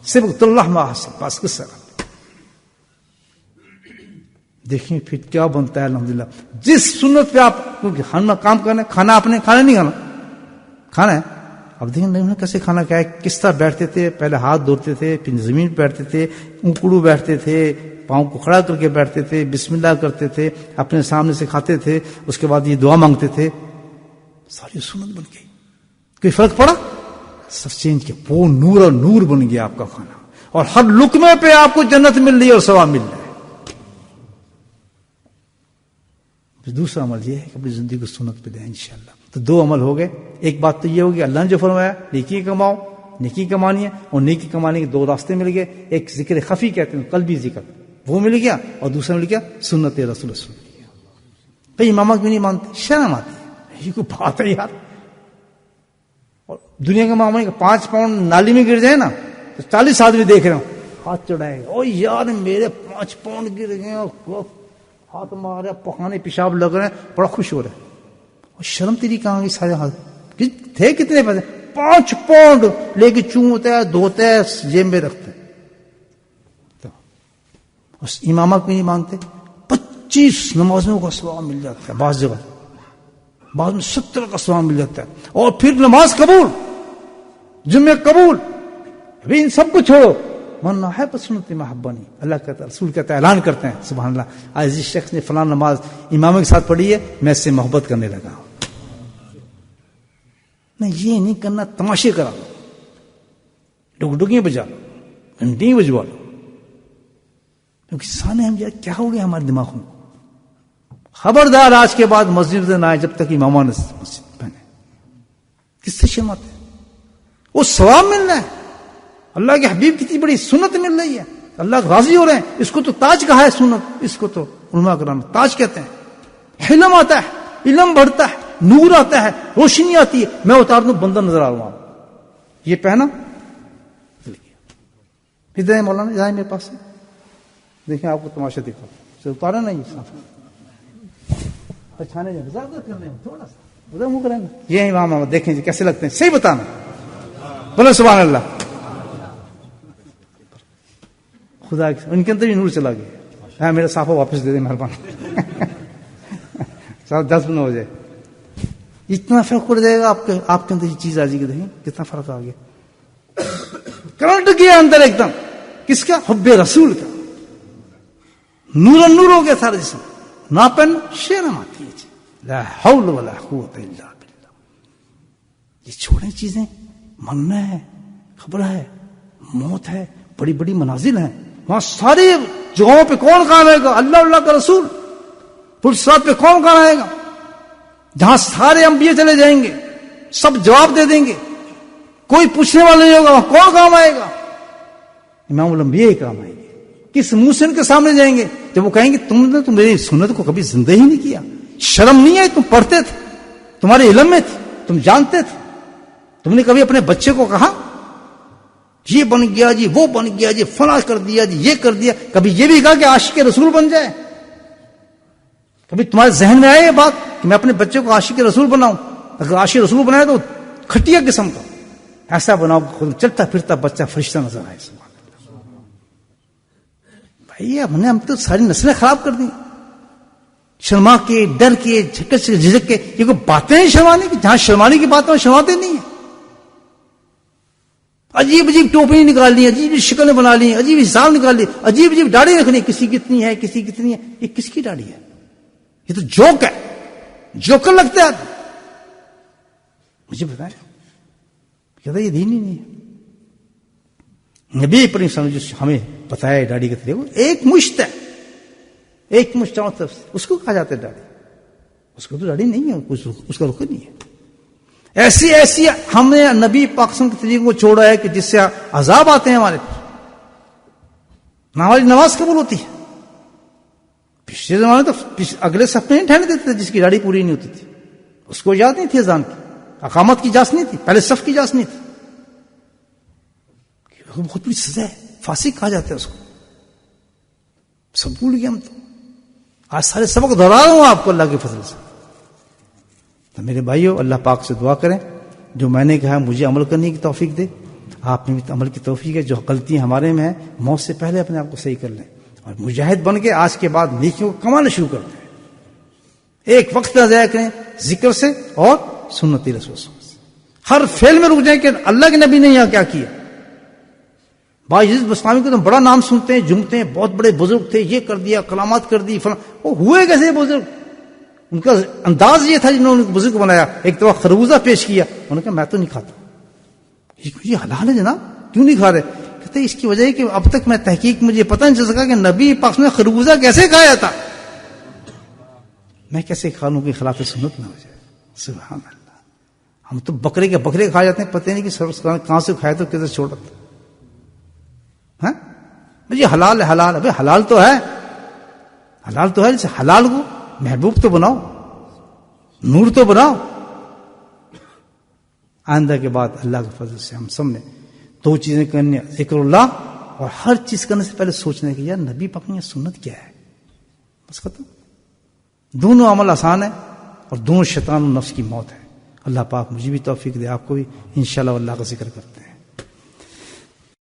صبغۃ اللہ ما احسن. بس کس طرح دیکھیں پھر کیا بنتا ہے. الحمدللہ جس سنت پہ آپ کھانا کام کرنا ہے، کھانا آپ نے کھانا نہیں کھانا، کھانا ہے. اب دیکھیں نہیں کیسے کھانا کیا ہے، کس طرح بیٹھتے تھے. پہلے ہاتھ دھوتے تھے، پھر زمین پہ بیٹھتے تھے، اونکڑو بیٹھتے تھے، پاؤں کو کھڑا کر کے بیٹھتے تھے، بسم اللہ کرتے تھے، اپنے سامنے سے کھاتے تھے، اس کے بعد یہ دعا مانگتے تھے. ساری سنت بن گئی. کوئی فرق پڑا؟ سب چینج کیا. وہ نور اور نور بن گیا آپ کا کھانا، اور ہر لقمے پہ آپ کو جنت مل رہی ہے اور ثواب مل رہا ہے. دوسرا عمل یہ ہے کہ اپنی زندگی کو سنت پہ دیں انشاءاللہ. تو 2 عمل ہو گئے. ایک بات تو یہ ہوگی اللہ نے جو فرمایا نیکی کماؤ، نیکی کمانی ہے، اور نیکی کمانے کے 2 راستے مل گئے. ایک ذکر خفی کہتے ہیں، قلبی ذکر، وہ مل گیا، اور دوسرا مل گیا سنت رسول مل گیا. کئی امامہ کیوں نہیں مانتے؟ شرم آتی ہے. یہ کوئی بات ہے یار. اور دنیا کے معاملے کا 5 پاؤنڈ نالی میں گر جائے نا تو 40 آدمی دیکھ رہے ہوں ہاتھ چڑھائے گا، او یار میرے 5 پاؤنڈ گر گئے، ہاتھ مارے، پخانے پیشاب لگ رہے ہیں، بڑا خوش ہو رہا ہے. اور شرم تیری کہاں گئی؟ سارے ہاتھ تھے کتنے پیسے؟ 5 پاؤنڈ لے کے چومتا ہے، دھوتا ہے، جیب میں رکھتا ہے. اس امامہ کو نہیں مانتے. 25 نمازوں کا ثواب مل جاتا ہے بعض جگہ، بعض میں 70 کا ثواب مل جاتا ہے. اور پھر نماز قبول، جمعہ قبول. ابھی ان سب کو چھوڑو، من احب سنت محبنی. اللہ کہتا ہے، رسول کہتا ہے، اعلان کرتے ہیں سبحان اللہ، آج اس شخص نے فلاں نماز امام کے ساتھ پڑھی ہے، میں اس سے محبت کرنے لگا ہوں. نہیں، یہ نہیں کرنا. تماشے کرا لو، ڈگڈگیاں بجا لو، گھنٹی بجوا لو. کیونکہ سانے ہم کیا ہو گیا ہمارے دماغ میں. خبردار آج کے بعد مسجد نہ آئے جب تک امامہ نے مسجد پہنے. کس سے شرماتے ہیں؟ وہ ثواب مل رہا ہے، اللہ کے حبیب کتنی بڑی سنت مل رہی ہے، اللہ راضی ہو رہے ہیں. اس کو تو تاج کہا ہے سنت، اس کو تو علماء کرام تاج کہتے ہیں. علم آتا ہے، علم بڑھتا ہے، نور آتا ہے، روشنی آتی ہے. میں اتار دوں بندر نظر آ رہا ہوں، یہ پہنا ادھر ہے مولانا، ادھر ہے میرے پاس. دیکھیں آپ کو تماشا دکھا، اتارا نہیں چھانے تھوڑا سا ادھر منہ کریں. یہ امام احمد دیکھیں جی کیسے لگتے ہیں، صحیح بتانا. بولو سبحان اللہ. خدا ان کے اندر بھی نور چلا گیا. ہاں میرا صافہ واپس دے دیں مہربانی. 10 ہو جائے، اتنا فرق پڑ جائے گا آپ کے اندر یہ چیز آ جائے گی. دیکھیں کتنا فرق آ گیا، کرنٹ گیا اندر ایک دم. کس کا؟ حب رسول کا. نور نور ہو گیا سارا جسم. ناپن شرم آتی ہے. لا حول ولا قوت الا باللہ. یہ چھوڑیں چیزیں. مرنا ہے، خبر ہے، موت ہے، بڑی بڑی منازل ہیں. وہاں ساری جگہوں پہ کون کام آئے گا؟ اللہ اللہ کا رسول. پلسرات پہ کون کام آئے گا؟ جہاں سارے انبیاء چلے جائیں گے، سب جواب دے دیں گے، کوئی پوچھنے والا نہیں ہوگا. وہاں کون کام آئے گا؟ امام الانبیاء ہی کام آئیں گے. کس منہ سے ان کے سامنے جائیں گے جب وہ کہیں گے تم نے تو میری سنت کو کبھی زندہ ہی نہیں کیا. شرم نہیں ہے؟ تم پڑھتے تھے، تمہارے علم میں تھے، تم جانتے تھے. تم نے کبھی اپنے بچے کو کہا یہ بن گیا جی، وہ بن گیا جی، فلاں کر دیا جی، یہ کر دیا؟ کبھی یہ بھی کہا کہ عاشق رسول بن جائے؟ کبھی تمہارے ذہن میں آئے یہ بات کہ میں اپنے بچے کو عاشق رسول بناؤں؟ اگر عاشق رسول بنائے تو کھٹیا قسم کا ایسا بناؤ خود چلتا پھرتا بچہ فرشتہ نظر آئے. بھائی ہم تو ساری نسلیں خراب کر دی. شرما کے، ڈر کے، جھکٹ سے جھجک کے. یہ کوئی باتیں ہیں شرمانے کی؟ جہاں شرمانے کی باتیں شرماتے نہیں ہیں. عجیب عجیب ٹوپی نکال لی، عجیب عجیب شکلیں بنا لی، عجیب حساب نکال لی، عجیب عجیب داڑھی رکھنی. کسی کتنی ہے، کسی کتنی ہے. یہ کس کی داڑھی ہے؟ یہ تو جوک ہے، جوکر لگتا ہے. مجھے بتائیں، کہتا یہ دین ہی نہیں ہے. نبی پر جو ہمیں بتایا داڑھی کے طریقے ایک مشت ہے، ایک مشت چاروں طرف سے، اس کو کہا جاتا ہے داڑھی. اس کو تو داڑھی نہیں ہے، اس کا رخ نہیں ہے. ایسی ایسی ہم نے نبی پاک صلی اللہ علیہ وسلم کے طریقے کو چھوڑا ہے کہ جس سے عذاب آتے ہیں ہمارے پر. نہ ہماری نماز قبول ہوتی ہے. پچھلے زمانے تو اگلے صف میں نہیں ٹھہرنے دیتے تھے جس کی داڑھی پوری نہیں ہوتی تھی. اس کو یاد نہیں تھی اذان کی، اقامت کی اجازت نہیں تھی، پہلے صف کی اجازت نہیں تھی. بہت بڑی سزا ہے، فاسق کہا جاتا ہے اس کو. سب بھول گئے ہم تو. آج سارے سبق دہرا رہا ہوں آپ کو اللہ کے فضل سے. تو میرے بھائیو، اللہ پاک سے دعا کریں جو میں نے کہا مجھے عمل کرنے کی توفیق دے، آپ میں بھی عمل کی توفیق ہے. جو غلطی ہمارے میں ہے موت سے پہلے اپنے آپ کو صحیح کر لیں اور مجاہد بن کے آج کے بعد نیکیوں کو کمانا شروع کر دیں. ایک وقت نہ ضائع کریں ذکر سے اور سنت رسول سے. ہر فعل میں رک جائیں کہ اللہ کے نبی نے یہاں کیا کیا. باعزت بسطامی کو تو بڑا نام سنتے ہیں، جمتے ہیں، بہت بڑے بزرگ تھے، یہ کر دیا، کلامات کر دی، فلاں. وہ ہوئے کیسے بزرگ؟ ان کا انداز یہ تھا جنہوں نے بزرگ کو بنایا. ایک دفعہ خربوزہ پیش کیا، انہوں نے کہا میں تو نہیں کھاتا. یہ حلال ہے جناب، کیوں نہیں کھا رہے؟ کہتے اس کی وجہ ہے کہ اب تک میں تحقیق مجھے پتہ نہیں چل سکا کہ نبی پاک نے خربوزہ کیسے کھایا تھا. میں کیسے کھا لوں کہ خلاف سنت نہ ہو جائے. سبحان اللہ. ہم تو بکرے کے بکرے کھا جاتے ہیں، پتہ نہیں کہ کہاں سے کھائے تو کیسے چھوڑا تھا. ہاں یہ حلال ہے، حلال. ابھی حلال تو ہے، حلال تو ہے. جیسے حلال کو محبوب تو بناؤ، نور تو بناؤ. آئندہ کے بعد اللہ کے فضل سے ہم سب نے دو چیزیں کرنی، ذکر اللہ، اور ہر چیز کرنے سے پہلے سوچنے کی یار نبی پاک کی سنت کیا ہے. بس ختم. دونوں عمل آسان ہے اور دونوں شیطان و نفس کی موت ہے. اللہ پاک مجھے بھی توفیق دے، آپ کو بھی. انشاءاللہ اللہ کا ذکر کرتے ہیں.